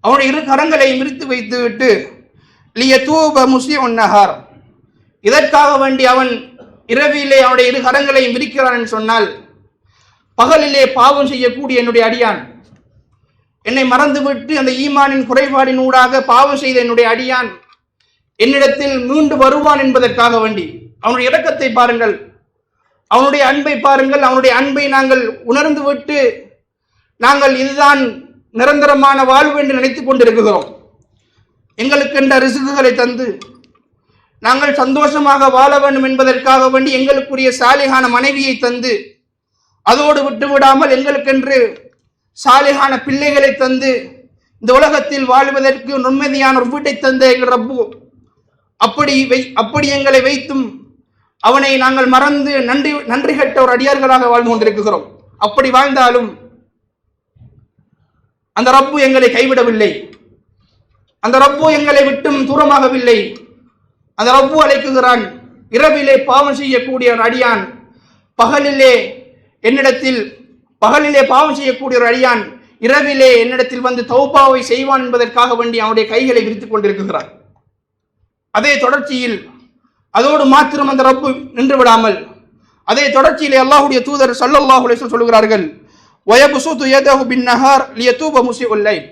அவனுடைய இரு கரங்களையும் விரித்து வைத்துவிட்டு லியதூப முஸ்லிமுன் நஹார், இதற்காக வேண்டி அவன் இரவிலே அவனுடைய இரு கரங்களையும் விரிக்கிறான் என்று சொன்னால், பகலிலே பாவம் செய்யக்கூடிய என்னுடைய அடியான், என்னை மறந்துவிட்டு அந்த ஈமானின் குறைபாடின் ஊடாக பாவம் செய்த என்னுடைய அடியான் என்னிடத்தில் மீண்டு வருவான் என்பதற்காக வேண்டி அவனுடைய இரக்கத்தை பாருங்கள், அவனுடைய அன்பை பாருங்கள். அவனுடைய அன்பை நாங்கள் உணர்ந்து விட்டு நாங்கள் இதுதான் நிரந்தரமான வாழ்வு என்று நினைத்துக் கொண்டிருக்கிறோம். எங்களுக்கென்ற ரிசுக்குகளை தந்து நாங்கள் சந்தோஷமாக வாழ வேண்டும் என்பதற்காக வேண்டி எங்களுக்குரிய சாலிகான மனைவியை தந்து அதோடு விட்டு விடாமல் எங்களுக்கென்று சாலிகான பிள்ளைகளை தந்து இந்த உலகத்தில் வாழ்வதற்கு நிம்மதியான ஒரு வீட்டை தந்த எங்கள் ரப்பு அப்படி எங்களை வைத்தும் அவனை நாங்கள் மறந்து நன்றி கெட்ட ஒரு அடியார்களாக வாழ்ந்து கொண்டிருக்கிறோம். அப்படி வாழ்ந்தாலும் அந்த ரப்பு எங்களை கைவிடவில்லை. அந்த ரப்பு எங்களை விட்டும் தூரமாகவில்லை. அந்த ரப்பு அழைக்குகிறான், இரவிலே பாவம் செய்யக்கூடிய ஒரு அடியான் பகலிலே என்னிடத்தில் பகலிலே பாவம் செய்யக்கூடிய ஒரு அடியான் இரவிலே என்னிடத்தில் வந்து தௌபாவை செய்வான் என்பதற்காக வேண்டி அவனுடைய கைகளை விரித்துக் கொண்டிருக்கிறான். அதே தொடர்ச்சியில் அதோடு மாத்திரம் அந்த ரப்பு நின்று விடாமல் அதே தொடர்ச்சியிலே அல்லாஹ்வுடைய தூதர் ஸல்லல்லாஹு அலைஹி வஸல்லம் சொல்கிறார்கள், வயபசுது யதஹு பின்னஹார் லியதூப முஸிஉல் லைல்.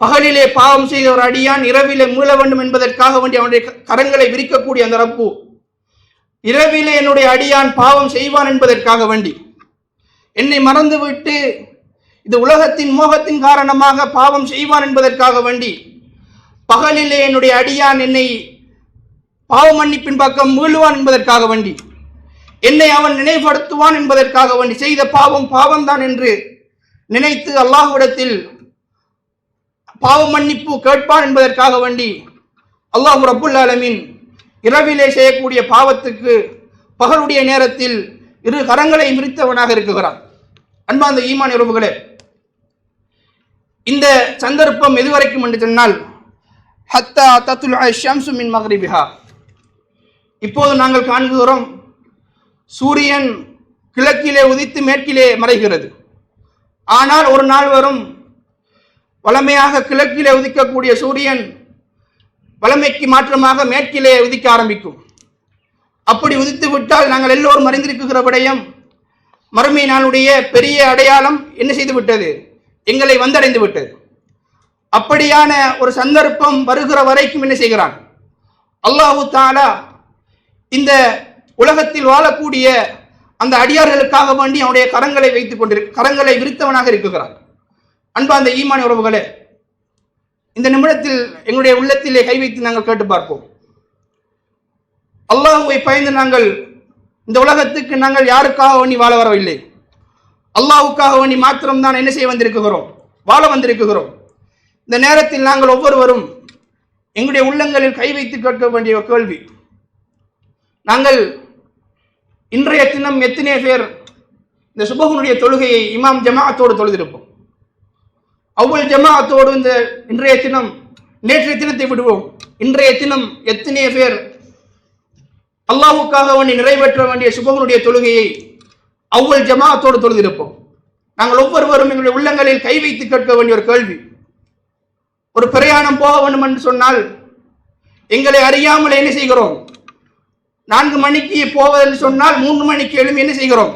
பகலிலே பாவம் செய்த ஒரு அடியான் இரவிலே மீள வேண்டும் என்பதற்காக வேண்டி அவனுடைய கரங்களை விரிக்கக்கூடிய அந்த ரப்பு இரவிலே என்னுடைய அடியான் பாவம் செய்வான் என்பதற்காக வேண்டி என்னை மறந்துவிட்டு இது உலகத்தின் மோகத்தின் காரணமாக பாவம் செய்வான் என்பதற்காக வேண்டி பகலிலே என்னுடைய அடியான் என்னை பாவ மன்னிப்பின் பக்கம் மீளுவான் என்பதற்காக வேண்டி என்னை அவன் நினைவுபடுத்துவான் என்பதற்காக வேண்டி செய்த பாவம்தான் என்று நினைத்து அல்லாஹ்விடத்தில் பாவ மன்னிப்பு கேட்பான் என்பதற்காக வேண்டி அல்லாஹ் ரப்புல் ஆலமீன் இரவிலே செய்யக்கூடிய பாவத்துக்கு பகலுடைய நேரத்தில் இரு கரங்களை விரித்தவனாக இருக்கிறான். அன்பார்ந்த ஈமான் உறவுகளே, இந்த சந்தர்ப்பம் எதுவரைக்கும் என்று சொன்னால் ஹத்தா தத்லுஅ ஷம்ஸு மின் மக்ரிபிஹா. இப்போது நாங்கள் காண்கிறோம், சூரியன் கிழக்கிலே உதித்து மேற்கிலே மறைகிறது. ஆனால் ஒரு நாள் வரும், வளமையாக கிழக்கிலே உதிக்கக்கூடிய சூரியன் வளமைக்கு மாற்றமாக மேற்கிலே உதிக்க ஆரம்பிக்கும். அப்படி உதித்து விட்டால் நாங்கள் எல்லோரும் அறிந்திருக்கிற விடயம், மறுமை நாளுடைய பெரிய அடையாளம் என்ன செய்து விட்டது, எங்களை வந்தடைந்து விட்டது. அப்படியான ஒரு சந்தர்ப்பம் வருகிற வரைக்கும் என்ன செய்கிறான் அல்லாஹு தஆலா இந்த உலகத்தில் வாழக்கூடிய அந்த அடியார்களுக்காக வேண்டி அவனுடைய கரங்களை வைத்துக் கரங்களை விரித்தவனாக இருக்கிறான். அன்பார்ந்த ஈமான் உறவுகளே, இந்த நிமிடத்தில் எங்களுடைய உள்ளத்திலே கை வைத்து நாங்கள் கேட்டு பார்ப்போம். அல்லாஹ்வை பயந்து நாங்கள் இந்த உலகத்துக்கு நாங்கள் யாருக்காக வேண்டி வாழ வரவில்லை, அல்லாஹ்வுக்காக வேண்டி மாத்திரம்தான் என்ன செய்ய வந்திருக்கிறோம், வாழ வந்திருக்கிறோம். இந்த நேரத்தில் நாங்கள் ஒவ்வொருவரும் எங்களுடைய உள்ளங்களில் கை வைத்து கேட்க வேண்டிய ஒரு கேள்வி, நாங்கள் இன்றைய தினம் எத்தனை பேர் இந்த சுபஹுனுடைய தொழுகையை இமாம் ஜமாஅத்தோடு தொழுதிருப்போம்? அவ்வளவு ஜமாஅத்தோடு இந்த இன்றைய தினம், நேற்றைய தினத்தை விடுவோம், இன்றைய தினம் எத்தனை பேர் அல்லாஹ்வுக்காக வேண்டி நிறைவேற்ற வேண்டிய சுபஹுனுடைய தொழுகையை அவ்வளவு ஜமாஅத்தோடு தொழுதிருப்போம்? நாங்கள் ஒவ்வொருவரும் எங்களுடைய உள்ளங்களில் கை வைத்து கேட்க வேண்டிய ஒரு கேள்வி, ஒரு பிரயாணம் போக வேண்டும் என்று சொன்னால் எங்களை அறியாமல் என்ன செய்கிறோம், 4 மணிக்கு போவதென்று சொன்னால் 3 மணிக்கு எழும்பி என்ன செய்கிறோம்,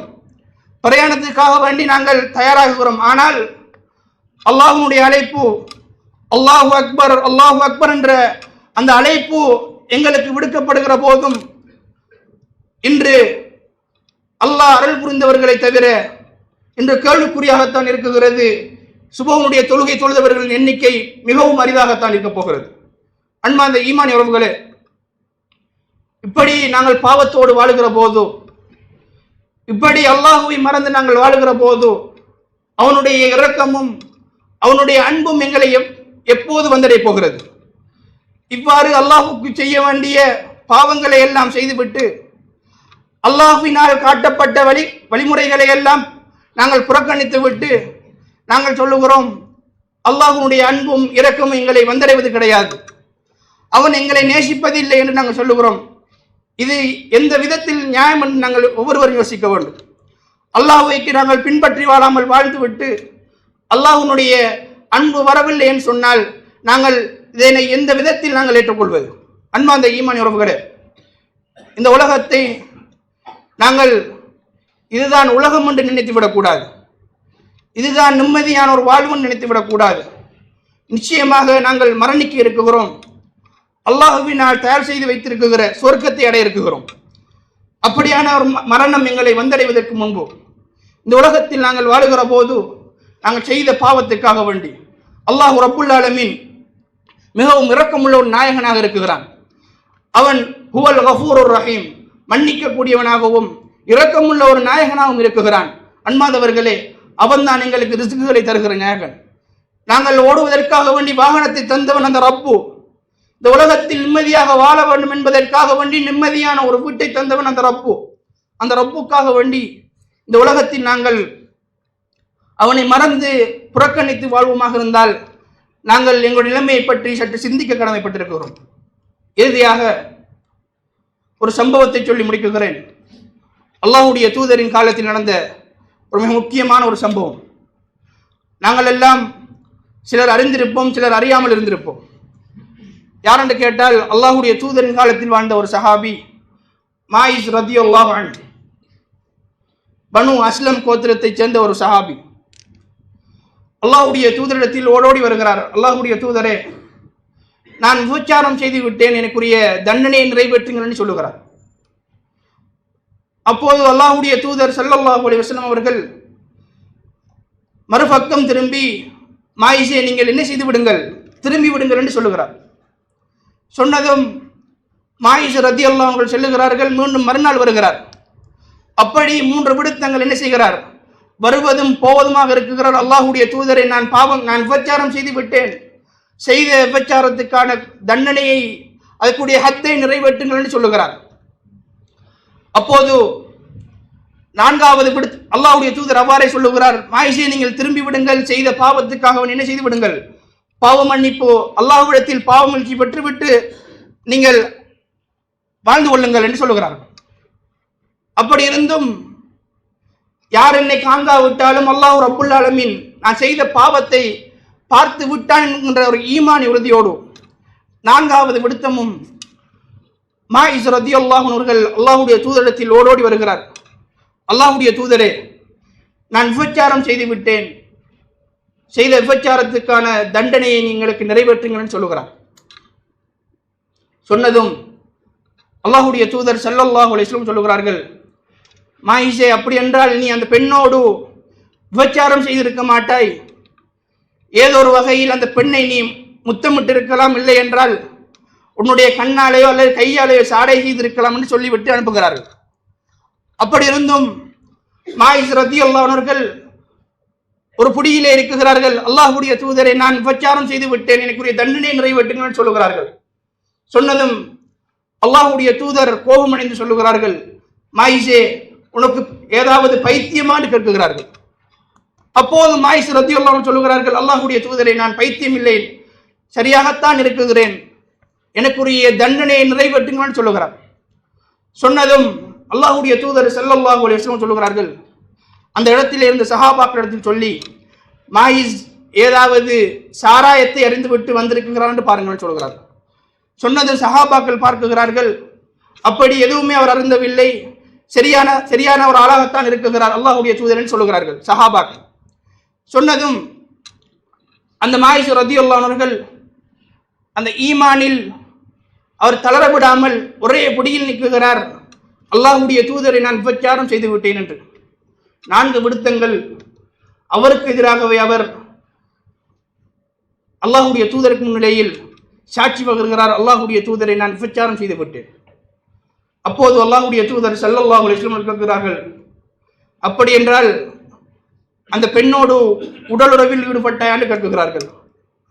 பிரயாணத்துக்காக வேண்டி நாங்கள் தயாராகுகிறோம். ஆனால் அல்லாஹ்வுடைய அழைப்பு, அல்லாஹு அக்பர் அல்லாஹு அக்பர் என்ற அந்த அழைப்பு எங்களுக்கு விடுக்கப்படுகிற போதும் இன்று அல்லாஹ் அருள் புரிந்தவர்களை தவிர இன்று கேள்விக்குறியாகத்தான் இருக்குகிறது. சுபஹுனுடைய தொழுகை தொழுதவர்களின் எண்ணிக்கை மிகவும் அரிதாகத்தான் இருக்க போகிறது. அன்பார்ந்த ஈமான் உறவுகளே, இப்படி நாங்கள் பாவத்தோடு வாழுகிற போது, இப்படி அல்லாஹுவை மறந்து நாங்கள் வாழுகிற போது அவனுடைய இரக்கமும் அவனுடைய அன்பும் எங்களை எப்போது வந்தடைய போகிறது? இவ்வாறு அல்லாஹுக்கு செய்ய வேண்டிய பாவங்களை எல்லாம் செய்துவிட்டு அல்லாஹ்வினால் காட்டப்பட்ட வழிமுறைகளை எல்லாம் நாங்கள் புறக்கணித்து விட்டு நாங்கள் சொல்லுகிறோம், அல்லாஹ்வுடைய அன்பும் இரக்கமும் எங்களை வந்தடைவது கிடையாது, அவன் எங்களை நேசிப்பதில்லை என்று நாங்கள் சொல்லுகிறோம். இது எந்த விதத்தில் நியாயம் என்று நாங்கள் ஒவ்வொருவரும் யோசிக்க வேண்டும். அல்லாஹ்வைக்கு நாங்கள் பின்பற்றி வாழாமல் வாழ்ந்துவிட்டு அல்லாஹ்வுடைய அன்பு வரவில்லை என்று சொன்னால் நாங்கள் இதனை எந்த விதத்தில் நாங்கள் ஏற்றுக்கொள்வது? அன்பார்ந்த ஈமான் உறவுகளே, இந்த உலகத்தை நாங்கள் இதுதான் உலகம் என்று நினைத்து விடக்கூடாது, இதுதான் நிம்மதியான ஒரு வாழ்வு நினைத்து விடக்கூடாது. நிச்சயமாக நாங்கள் மரணிக்க இருக்கிறோம், அல்லாஹ்வினால் தயார் செய்து வைத்திருக்கிற சொர்க்கத்தை அடைய இருக்கிறோம். அப்படியான ஒரு மரணம் எங்களை வந்தடைவதற்கு முன்பு இந்த உலகத்தில் நாங்கள் வாழுகிற போது நாங்கள் செய்த பாவத்துக்காக வேண்டி அல்லாஹ் ரப்புல் ஆலமீன் மிகவும் இரக்கமுள்ள ஒரு நாயகனாக இருக்கிறான். அவன் ஹுவல் கஃபூருர் ரஹீம், மன்னிக்கக்கூடியவனாகவும் இரக்கமுள்ள ஒரு நாயகனாகவும் இருக்கிறான். அன்பாதவர்களே, அவன்தான் எங்களுக்கு ரிஸ்குகளை தருகிற நாயகன். நாங்கள் ஓடுவதற்காக வேண்டி வாகனத்தை தந்தவன் அந்த ரப்பு. இந்த உலகத்தில் நிம்மதியாக வாழ வேண்டும் என்பதற்காக வேண்டி நிம்மதியான ஒரு வீட்டை தந்தவன் அந்த ரப்பு. அந்த ரப்புக்காக வேண்டி இந்த உலகத்தில் நாங்கள் அவனை மறந்து புறக்கணித்து வாழ்வோமாக இருந்தால் நாங்கள் எங்களுடைய நிலைமையை பற்றி சற்று சிந்திக்க கடமைப்பட்டிருக்கிறோம். இறுதியாக ஒரு சம்பவத்தை சொல்லி முடிக்குகிறேன். அல்லாஹ்வுடைய தூதரின் காலத்தில் நடந்த ஒரு மிக முக்கியமான ஒரு சம்பவம். நாங்கள் எல்லாம் சிலர் அறிந்திருப்போம், சிலர் அறியாமல் இருந்திருப்போம். யாரென்று கேட்டால் அல்லாஹுடைய தூதரின் காலத்தில் வாழ்ந்த ஒரு சஹாபி மாயிஸ் ரதியல்லாஹு அன்ஹு, பனு அஸ்லம் கோத்திரத்தைச் சேர்ந்த ஒரு சஹாபி. அல்லாஹுடைய தூதரிடத்தில் ஓடோடி வருகிறார். அல்லாஹுடைய தூதரே, நான் விபச்சாரம் செய்து விட்டேன், எனக்குரிய தண்டனையை நிறைவேற்றுங்கள் என்று சொல்லுகிறார். அப்போது அல்லாஹுடைய தூதர் ஸல்லல்லாஹு அலைஹி வஸல்லம் அவர்கள் மறுபக்கம் திரும்பி, மாயிஸே, நீங்கள் என்ன செய்து விடுங்கள், திரும்பி விடுங்கள் என்று சொல்லுகிறார். சொன்னதும் மாயிஸ் ரதியல்லாஹு அன்ஹு அவர்கள் செல்லுகிறார்கள். மீண்டும் மறுநாள் வருகிறார். அப்படி 3 விடுத்தங்கள் என்ன செய்கிறார், வருவதும் போவதுமாக இருக்கிறார். அல்லாஹுடைய தூதரை, நான் விபச்சாரம் செய்து விட்டேன், செய்த விபச்சாரத்துக்கான தண்டனையை, அதற்குரிய ஹத்தை நிறைவேற்றுங்கள் என்று சொல்லுகிறார். அப்போது 4வது அல்லாஹுடைய தூதர் அவ்வாறே சொல்லுகிறார், மாயிஸே, நீங்கள் திரும்பி விடுங்கள், செய்த பாவத்துக்காக என்ன செய்து விடுங்கள், பாவ மன்னிப்பு, அல்லாஹ்விடத்தில் பாவ மன்னிப்பு பெற்றுவிட்டு நீங்கள் வாழ்ந்து கொள்ளுங்கள் என்று சொல்லுகிறார். அப்படி இருந்தும் யார் என்னை காண்காவிட்டாலும் அல்லாஹ் ரப்புல் ஆலமீன் நான் செய்த பாவத்தை பார்த்து விட்டான் என்கின்ற ஒரு ஈமான் உறுதியோடு 4வது விடுத்தமும் மாயிஸ் ரதியல்லாஹு அன்ஹு அவர்கள் அல்லாஹுடைய தூதரிடத்தில் ஓடோடி வருகிறார். அல்லாஹுடைய தூதரே, நான் விபச்சாரம் செய்து விட்டேன், செய்த விபச்சாரத்துக்கான தண்டனையை நீங்களுக்கு நிறைவேற்றுங்கள் சொல்லுகிறார். சொன்னதும் அல்லாஹுடைய தூதர் ஸல்லல்லாஹு அலைஹி வஸல்லம் சொல்லுகிறார்கள், மாயிஸே, அப்படி என்றால் நீ அந்த பெண்ணோடு விபச்சாரம் செய்திருக்க மாட்டாய், ஏதோ ஒரு வகையில் அந்த பெண்ணை நீ முத்தமிட்டு இருக்கலாம், இல்லை என்றால் உன்னுடைய கண்ணாலேயோ அல்லது கையாலேயோ சாடை செய்திருக்கலாம் என்று சொல்லிவிட்டு அனுப்புகிறார்கள். அப்படி இருந்தும் மாயிஸ் ரதியல்லாஹு அன்ஹு அவர்கள் ஒரு புடியிலே இருக்குகிறார்கள். அல்லாஹ்வுடைய தூதரை, நான் விபச்சாரம் செய்து விட்டேன், எனக்குரிய தண்டனையை நிறைவேற்றுங்கள் சொல்லுகிறார்கள். சொன்னதும் அல்லாஹ்வுடைய தூதர் கோபமடைந்து சொல்லுகிறார்கள், மாயிஸே, உனக்கு ஏதாவது பைத்தியமான்னு கேட்கிறார்கள். அப்போது மாயிஸ் ரதியல்லாஹு அன்ஹு சொல்லுகிறார்கள், அல்லாஹ்வுடைய தூதரை, நான் பைத்தியம் இல்லை, சரியாகத்தான் இருக்குகிறேன், எனக்குரிய தண்டனையை நிறைவேற்றுங்கள் சொல்லுகிறார். சொன்னதும் அல்லாஹ்வுடைய தூதர் ஸல்லல்லாஹு அலைஹி வஸல்லம் சொல்லுகிறார்கள், அந்த இடத்தில் இருந்த சஹாபாக்களிடத்தில் சொல்லி, மாயிஸ் ஏதாவது சாராயத்தை அறிந்துவிட்டு வந்திருக்கிறார் என்று பாருங்கள் சொல்கிறார். சொன்னது சஹாபாக்கள் பார்க்குகிறார்கள், அப்படி எதுவுமே அவர் அறிந்தவில்லை, சரியான ஒரு ஆளாகத்தான் இருக்குகிறார் அல்லாஹ்வுடைய தூதர் சொல்லுகிறார்கள் சஹாபாக்கள். சொன்னதும் அந்த மாயிஸ் ரதியல்லாஹு அன்ஹு அவர்கள் அந்த ஈமானில் அவர் தளர விடாமல் ஒரே பொடியில் நிற்குகிறார், அல்லாஹ்வுடைய தூதரை, நான் விபச்சாரம் செய்து விட்டேன் என்று. 4 விடுத்தங்கள் அவருக்கு எதிராகவே அவர் அல்லாஹ்வுடைய தூதருக்கு முன்னிலையில் சாட்சி பகர்கிறார், அல்லாஹ்வுடைய தூதரை, நான் விபச்சாரம் செய்து விட்டேன். அப்போது அல்லாஹ்வுடைய தூதர் ஸல்லல்லாஹு அலைஹி வஸல்லம் கேட்கிறார்கள், அப்படி என்றால் அந்த பெண்ணோடு உடலுறவில் ஈடுபட்டாயா என்று கேட்கிறார்கள்.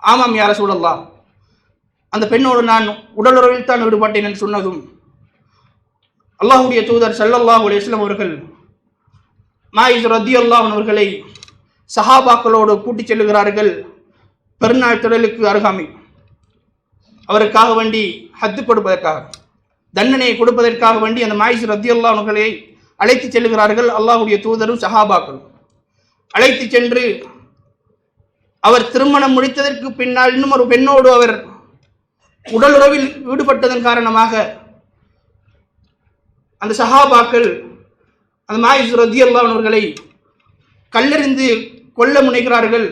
ஆமாம் யா ரசூலல்லாஹ், அந்த பெண்ணோடு நான் உடலுறவில் தான் ஈடுபட்டேன் என்று சொன்னதும் அல்லாஹ்வுடைய தூதர் ஸல்லல்லாஹு அலைஹி வஸல்லம் அவர்கள் மாயிஸ் ரதியல்லாஹு அன்ஹு அவர்களை சஹாபாக்களோடு கூட்டிச் செல்லுகிறார்கள். பெருநாள் திடலுக்கு அருகாமை அவருக்காக வேண்டி ஹத்து கொடுப்பதற்காக, தண்டனையை கொடுப்பதற்காக வேண்டி அந்த மாயிஸ் ரதியல்லாஹு அன்ஹு அவர்களை அழைத்து செல்லுகிறார்கள். அல்லாஹ்வுடைய தூதரும் சஹாபாக்களும் அழைத்து சென்று அவர் திருமணம் முடித்ததற்கு பின்னால் இன்னும் ஒரு பெண்ணோடு அவர் உடலுறவில் ஈடுபட்டதன் காரணமாக அந்த சஹாபாக்கள் அந்த மாயிஸ் ரதியல்லாஹு அன்ஹு அவர்களை கல்லெறிந்து கொல்ல முனைகிறார்கள்.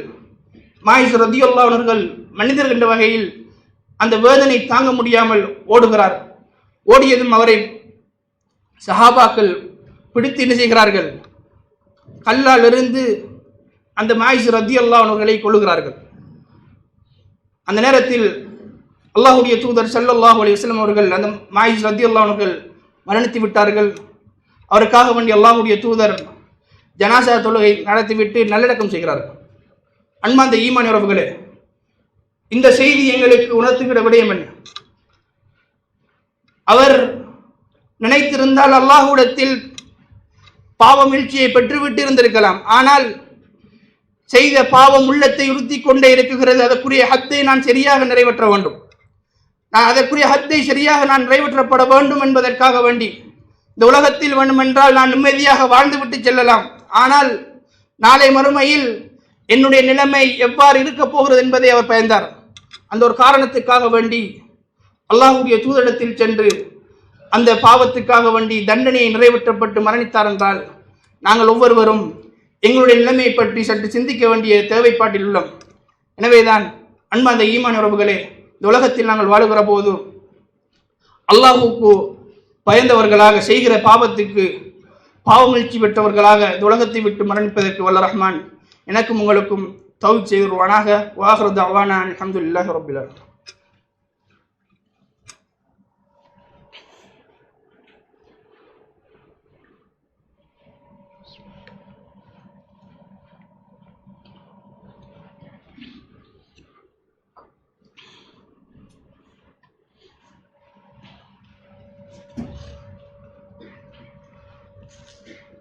மாயிஸ் ரதியல்லாஹு அன்ஹு அவர்கள் மனிதர் என்ற வகையில் அந்த வேதனை தாங்க முடியாமல் ஓடுகிறார். ஓடியதும் அவரை சஹாபாக்கள் பிடித்து என்ன செய்கிறார்கள், கல்லால் எறிந்து அந்த மாயிஸ் ரதியல்லாஹு அன்ஹு அவர்களை கொல்லுகிறார்கள். அந்த நேரத்தில் அல்லாஹ்வுடைய தூதர் ஸல்லல்லாஹு அலைஹி வஸல்லம் அவர்கள் அந்த மாயிஸ் ரதியல்லாஹு அன்ஹு அவர்கள் மரணித்து விட்டார்கள். அவருக்காக வேண்டிய அல்லாஹ்வுடைய தூதர் ஜனாசா தொழுகை நடத்திவிட்டு நல்லடக்கம் செய்கிறார்கள். அன்பார்ந்த ஈமான் உறவுகளே, இந்த செய்தி எங்களுக்கு உணர்த்துகிற விடயம் என்ன? அவர் நினைத்திருந்தால் அல்லாஹ்விடத்தில் பாவ மீழ்ச்சியை பெற்றுவிட்டு இருந்திருக்கலாம். ஆனால் செய்த பாவம் உள்ளத்தை உறுத்தி கொண்டே இருக்குகிறது. அதற்குரிய ஹத்தை நான் சரியாக நிறைவேற்ற வேண்டும், அதற்குரிய ஹத்தை சரியாக நான் நிறைவேற்றப்பட வேண்டும் என்பதற்காக வேண்டி இந்த உலகத்தில் வேண்டுமென்றால் நான் நிம்மதியாக வாழ்ந்துவிட்டு செல்லலாம். ஆனால் நாளை மறுமையில் என்னுடைய நிலைமை எவ்வாறு இருக்க போகிறது என்பதை அவர் பயந்தார். அந்த ஒரு காரணத்துக்காக வேண்டி அல்லாஹ்வுடைய தூதரிடத்தில் சென்று அந்த பாவத்துக்காக வேண்டி தண்டனையை நிறைவேற்றப்பட்டு மரணித்தார் என்றால் நாங்கள் ஒவ்வொருவரும் எங்களுடைய நிலைமையை பற்றி சற்று சிந்திக்க வேண்டிய தேவைப்பாட்டில் உள்ளோம். எனவேதான் அன்பார்ந்த ஈமான் உறவுகளே, இந்த உலகத்தில் நாங்கள் வாழுகிற போது அல்லாஹ்வுக்கு பயந்தவர்களாக செய்கிற பாவத்துக்கு பாவமீழ்ச்சி பெற்றவர்களாக இந்த உலகத்தை விட்டு மரணிப்பதற்கு வல்ல ரஹ்மான் எனக்கும் உங்களுக்கும் தௌஃபீக் செய்வானாக. வாஹிரு தஅவானா அல்ஹம்துலில்லாஹி ரப்பில் ஆலமீன்.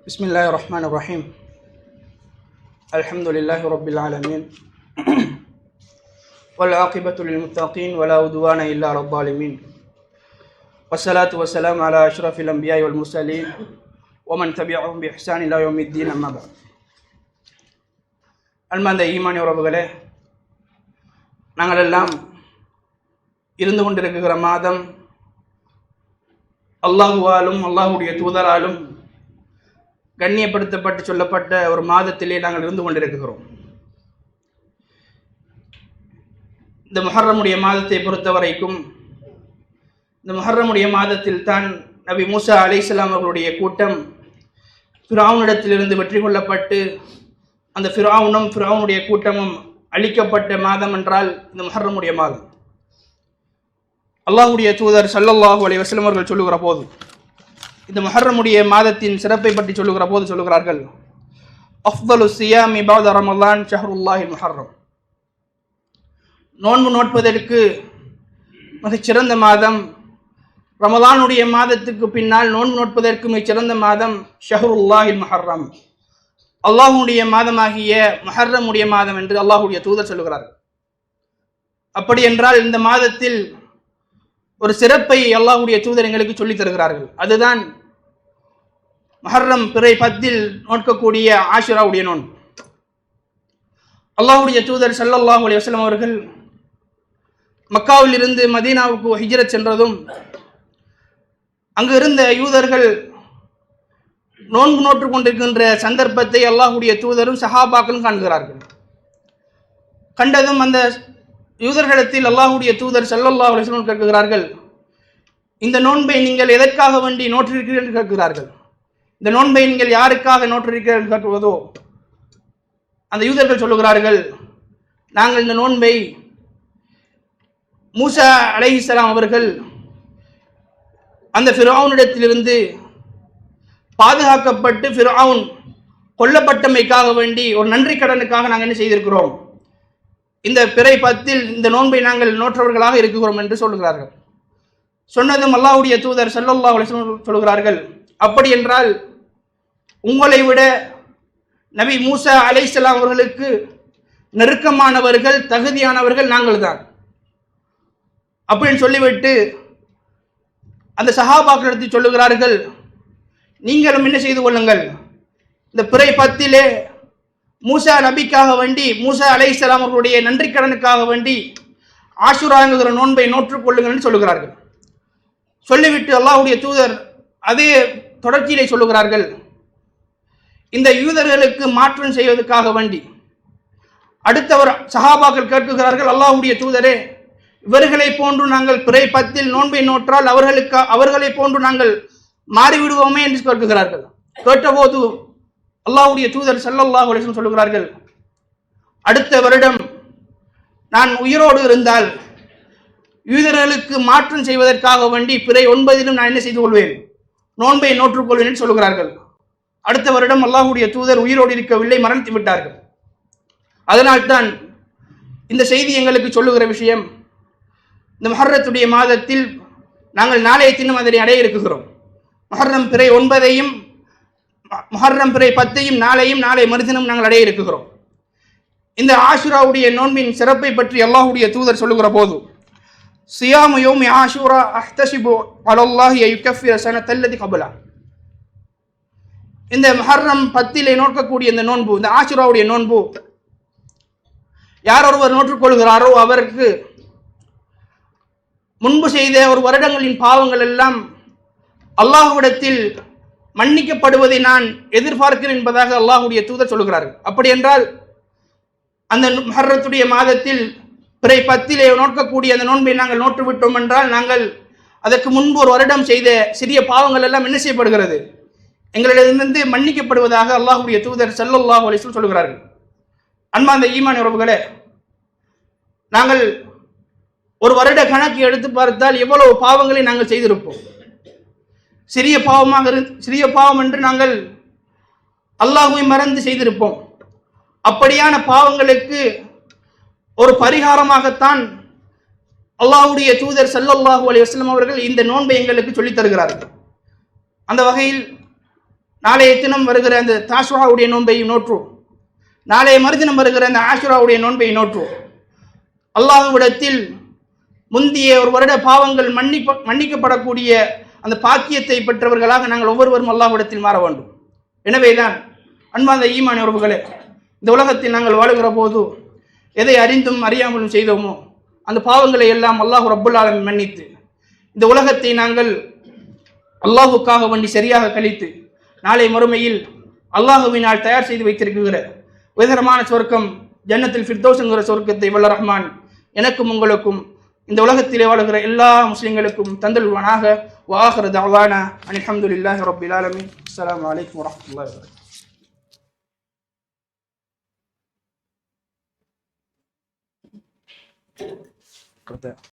بسم الله الرحمن الرحيم. الحمد لله رب العالمين والعاقبة للمتقين ولا عدوان إلا على الظالمين والصلاة والسلام على أشرف الأنبياء والمرسلين ومن تبعهم بإحسان إلى يوم الدين أما بعد. அன்பார்ந்த ஈமான் உறவுகளே, நாங்கள் எல்லாம் இருந்து கொண்டிருக்கிற மாதம் அல்லாஹுவாலும் அல்லாஹுடைய தூதராலும் கண்ணியப்படுத்தப்பட்டு சொல்லப்பட்ட ஒரு மாதத்திலே நாங்கள் இருந்து கொண்டிருக்கிறோம். இந்த முஹர்ரமுடைய மாதத்தை பொறுத்த வரைக்கும் இந்த முஹர்ரமுடைய மாதத்தில் தான் நபி மூசா அலைஹிஸ்ஸலாம் அவர்களுடைய கூட்டம் ஃபிரௌனிடத்திலிருந்து வெற்றி கொள்ளப்பட்டு அந்த ஃபிரௌனுடைய கூட்டமும் அழிக்கப்பட்ட மாதம் என்றால் இந்த முஹர்ரமுடைய மாதம். அல்லாஹ்வுடைய தூதர் ஸல்லல்லாஹு அலைஹி வஸல்லம் அவர்கள் சொல்லுகிற போது இந்த முஹர்ரமுடைய மாதத்தின் சிறப்பை பற்றி சொல்லுகிற போது சொல்லுகிறார்கள், அஃதலு ஸியாமி பஅத ரமலான் ஷஹ்ருல்லாஹில் முஹர்ரம். நோன்பு நோட்பதற்கு மிகச்சிறந்த மாதம் ரமலானுடைய மாதத்துக்கு பின்னால் நோன்பு நோட்பதற்கு மிகச்சிறந்த மாதம் ஷஹ்ருல்லாஹில் முஹர்ரம், அல்லாஹ்வுடைய மாதமாகிய முஹர்ரமுடைய மாதம் என்று அல்லாஹ்வுடைய தூதர் சொல்லுகிறார்கள். அப்படி என்றால் இந்த மாதத்தில் ஒரு சிறப்பை அல்லாஹ்வுடைய தூதர் எங்களுக்கு சொல்லித் தருகிறார்கள். அதுதான் முஹர்ரம் பிறை 10 நோட்கக்கூடிய ஆஷுராவுடைய நோன்பு. அல்லாஹ்வுடைய தூதர் ஸல்லல்லாஹு அலைஹி வஸல்லம் அவர்கள் மக்காவில் இருந்து மதீனாவுக்கு ஹிஜ்ரத் சென்றதும் அங்கு இருந்த யூதர்கள் நோன்பு நோற்று கொண்டிருக்கின்ற சந்தர்ப்பத்தை அல்லாஹ்வுடைய தூதரும் சஹாபாக்களும் காண்கிறார்கள். கண்டதும் அந்த யூதர்களிடத்தில் அல்லாஹ்வுடைய தூதர் ஸல்லல்லாஹு அலைஹி வஸல்லம் கேட்கிறார்கள், இந்த நோன்பை நீங்கள் எதற்காக வேண்டி நோற்றிருக்கிறீர்கள் என்று கேட்கிறார்கள். இந்த நோன்பை நீங்கள் யாருக்காக நோற்றிருக்கிறீர்கள் என்று கேட்குவதோ அந்த யூதர்கள் சொல்லுகிறார்கள், நாங்கள் இந்த நோன்பை மூசா அலைஹிஸ்ஸலாம் அவர்கள் அந்த ஃபிரௌனிடத்திலிருந்து பாதுகாக்கப்பட்டு ஃபிரௌன் கொல்லப்பட்டமைக்காக வேண்டி ஒரு நன்றி கடனுக்காக நாங்கள் என்ன செய்திருக்கிறோம், இந்த பிறை 10 இந்த நோன்பை நாங்கள் நோற்றவர்களாக இருக்கிறோம் என்று சொல்லுகிறார்கள். சொன்னதும் அல்லாஹ்வுடைய தூதர் ஸல்லல்லாஹு அலைஹி வஸல்லம் சொல்கிறார்கள், அப்படி என்றால் உங்களை விட நபி மூசா அலைஹிஸ்ஸலாம் அவர்களுக்கு நெருக்கமானவர்கள் தகுதியானவர்கள் நாங்கள் தான் அப்படின்னு சொல்லிவிட்டு அந்த சஹாபாக்களிடத்தில் சொல்லுகிறார்கள், நீங்களும் என்ன செய்து கொள்ளுங்கள், இந்த பிறை 10 மூசா நபிக்காக வேண்டி மூசா அலைஹிஸ்ஸலாம் அவர்களுடைய நன்றி கடனுக்காக வேண்டி ஆஷுராங்கிற நோன்பை நோற்றுக் கொள்ளுங்கள் என்று சொல்லுகிறார்கள். சொல்லிவிட்டு அல்லாஹ்வுடைய தூதர் அதே தொடர்ச்சியிலே சொல்லுகிறார்கள், இந்த யூதர்களுக்கு மாற்றம் செய்வதற்காக வேண்டி அடுத்தவர் சஹாபாக்கள் கேட்குகிறார்கள், அல்லாஹ்வுடைய தூதரே, இவர்களை போன்று நாங்கள் பிறை 10 நோன்பை நோற்றால் அவர்களை போன்று நாங்கள் மாறிவிடுவோமே என்று கேட்குகிறார்கள். கேட்டபோது அல்லாஹ்வுடைய தூதர் ஸல்லல்லாஹு அலைஹி வஸல்லம் சொல்லுகிறார்கள், அடுத்த வருடம் நான் உயிரோடு இருந்தால் யூதர்களுக்கு மாற்றம் செய்வதற்காக வேண்டி பிறை 9 நான் என்ன செய்து கொள்வேன், நோன்பை நோற்றுக்கொள்வேன் என்று சொல்லுகிறார்கள். அடுத்த வருடம் அல்லாஹ்வுடைய தூதர் உயிரோடு இருக்கவில்லை, மரணித்து விட்டார்கள். அதனால்தான் இந்த செய்தி எங்களுக்கு சொல்லுகிற விஷயம், இந்த முஹர்ரத்துடைய மாதத்தில் நாங்கள் நாளைய தினம் அதனை அடைய இருக்கிறோம். முஹர்ரம் பிறை 9 முஹர்ரம் பிறை 10 நாளை மறுதினம் நாங்கள் அடைய இருக்கிறோம். இந்த ஆஷுராவுடைய நோன்பின் சிறப்பை பற்றி அல்லாஹ்வுடைய தூதர் சொல்லுகிற போது, சியாமு யௌமி ஆஷுரா அஹ்தஸிபு அலல்லாஹி யுகஃபிர ஸனத்தல்லதி கப்லா. இந்த முஹர்ரம் 10 நோக்கக்கூடிய இந்த நோன்பு, இந்த ஆஷுராவுடைய நோன்பு யார் ஒருவர் நோற்றுக்கொள்கிறாரோ அவருக்கு முன்பு செய்த ஒரு வருடங்களின் பாவங்கள் எல்லாம் அல்லாஹ்விடத்தில் மன்னிக்கப்படுவதை நான் எதிர்பார்க்கிறேன் என்பதாக அல்லாஹ்வுடைய தூதர் சொல்கிறார்கள். அப்படி என்றால் அந்த முஹர்ரத்துடைய மாதத்தில் பிறை 10 நோக்கக்கூடிய அந்த நோன்பை நாங்கள் நோற்று விட்டோம் என்றால் நாங்கள் அதற்கு முன்பு ஒரு வருடம் செய்த சிறிய பாவங்கள் எல்லாம் என்ன செய்யப்படுகிறது, எங்களிடமிருந்து மன்னிக்கப்படுவதாக அல்லாஹ்வுடைய தூதர் ஸல்லல்லாஹு அலைஹி வஸல்லம் சொல்கிறார்கள். அன்பார்ந்த ஈமான் உறவுகளே, நாங்கள் ஒரு வருட கணக்கு எடுத்து பார்த்தால் எவ்வளவு பாவங்களை நாங்கள் செய்திருப்போம். சிறிய பாவம் என்று நாங்கள் அல்லாஹ்வை மறந்து செய்திருப்போம். அப்படியான பாவங்களுக்கு ஒரு பரிகாரமாகத்தான் அல்லாஹ்வுடைய தூதர் ஸல்லல்லாஹு அலைஹி வஸல்லம் அவர்கள் இந்த நோன்பை எங்களுக்கு சொல்லித் தருகிறார்கள். அந்த வகையில் நாளைய தினம் வருகிற அந்த தாஷுராவுடைய நோன்பை நோற்று, நாளைய மறுதினம் வருகிற அந்த ஆஷுராவுடைய நோன்பை நோற்று அல்லாஹ்விடத்தில் முந்திய ஒரு வருட பாவங்கள் மன்னிக்கப்படக்கூடிய அந்த பாக்கியத்தை பெற்றவர்களாக நாங்கள் ஒவ்வொருவரும் அல்லாஹ்விடத்தில் மாற வேண்டும். எனவேதான் அன்பார்ந்த ஈமான் உறவுகளே, இந்த உலகத்தில் நாங்கள் வாழுகிற போது எதை அறிந்தும் அறியாமலும் செய்தோமோ அந்த பாவங்களை எல்லாம் அல்லாஹ் ரப்புல் ஆலமீன் மன்னித்து இந்த உலகத்தை நாங்கள் அல்லாஹுக்காக வேண்டி சரியாக கழித்து நாளை மறுமையில் அல்லாஹுவினால் தயார் செய்து வைத்திருக்கிற உயர்தரமான சொர்க்கம் ஜன்னத்துல் ஃபிர்தௌஸ்ங்கிற சொர்க்கத்தை வல்ல ரஹ்மான் எனக்கும் உங்களுக்கும் இந்த உலகத்திலே வாழுகிற எல்லா முஸ்லிம்களுக்கும் தந்தல்வானாக. வஆகிரு தஅவானா அனில் ஹம்துலில்லாஹி ரப்பில் ஆலமீன். அஸ்ஸலாமு அலைக்கும் வரஹ்மத்துல்லாஹி வபரகாத்துஹு.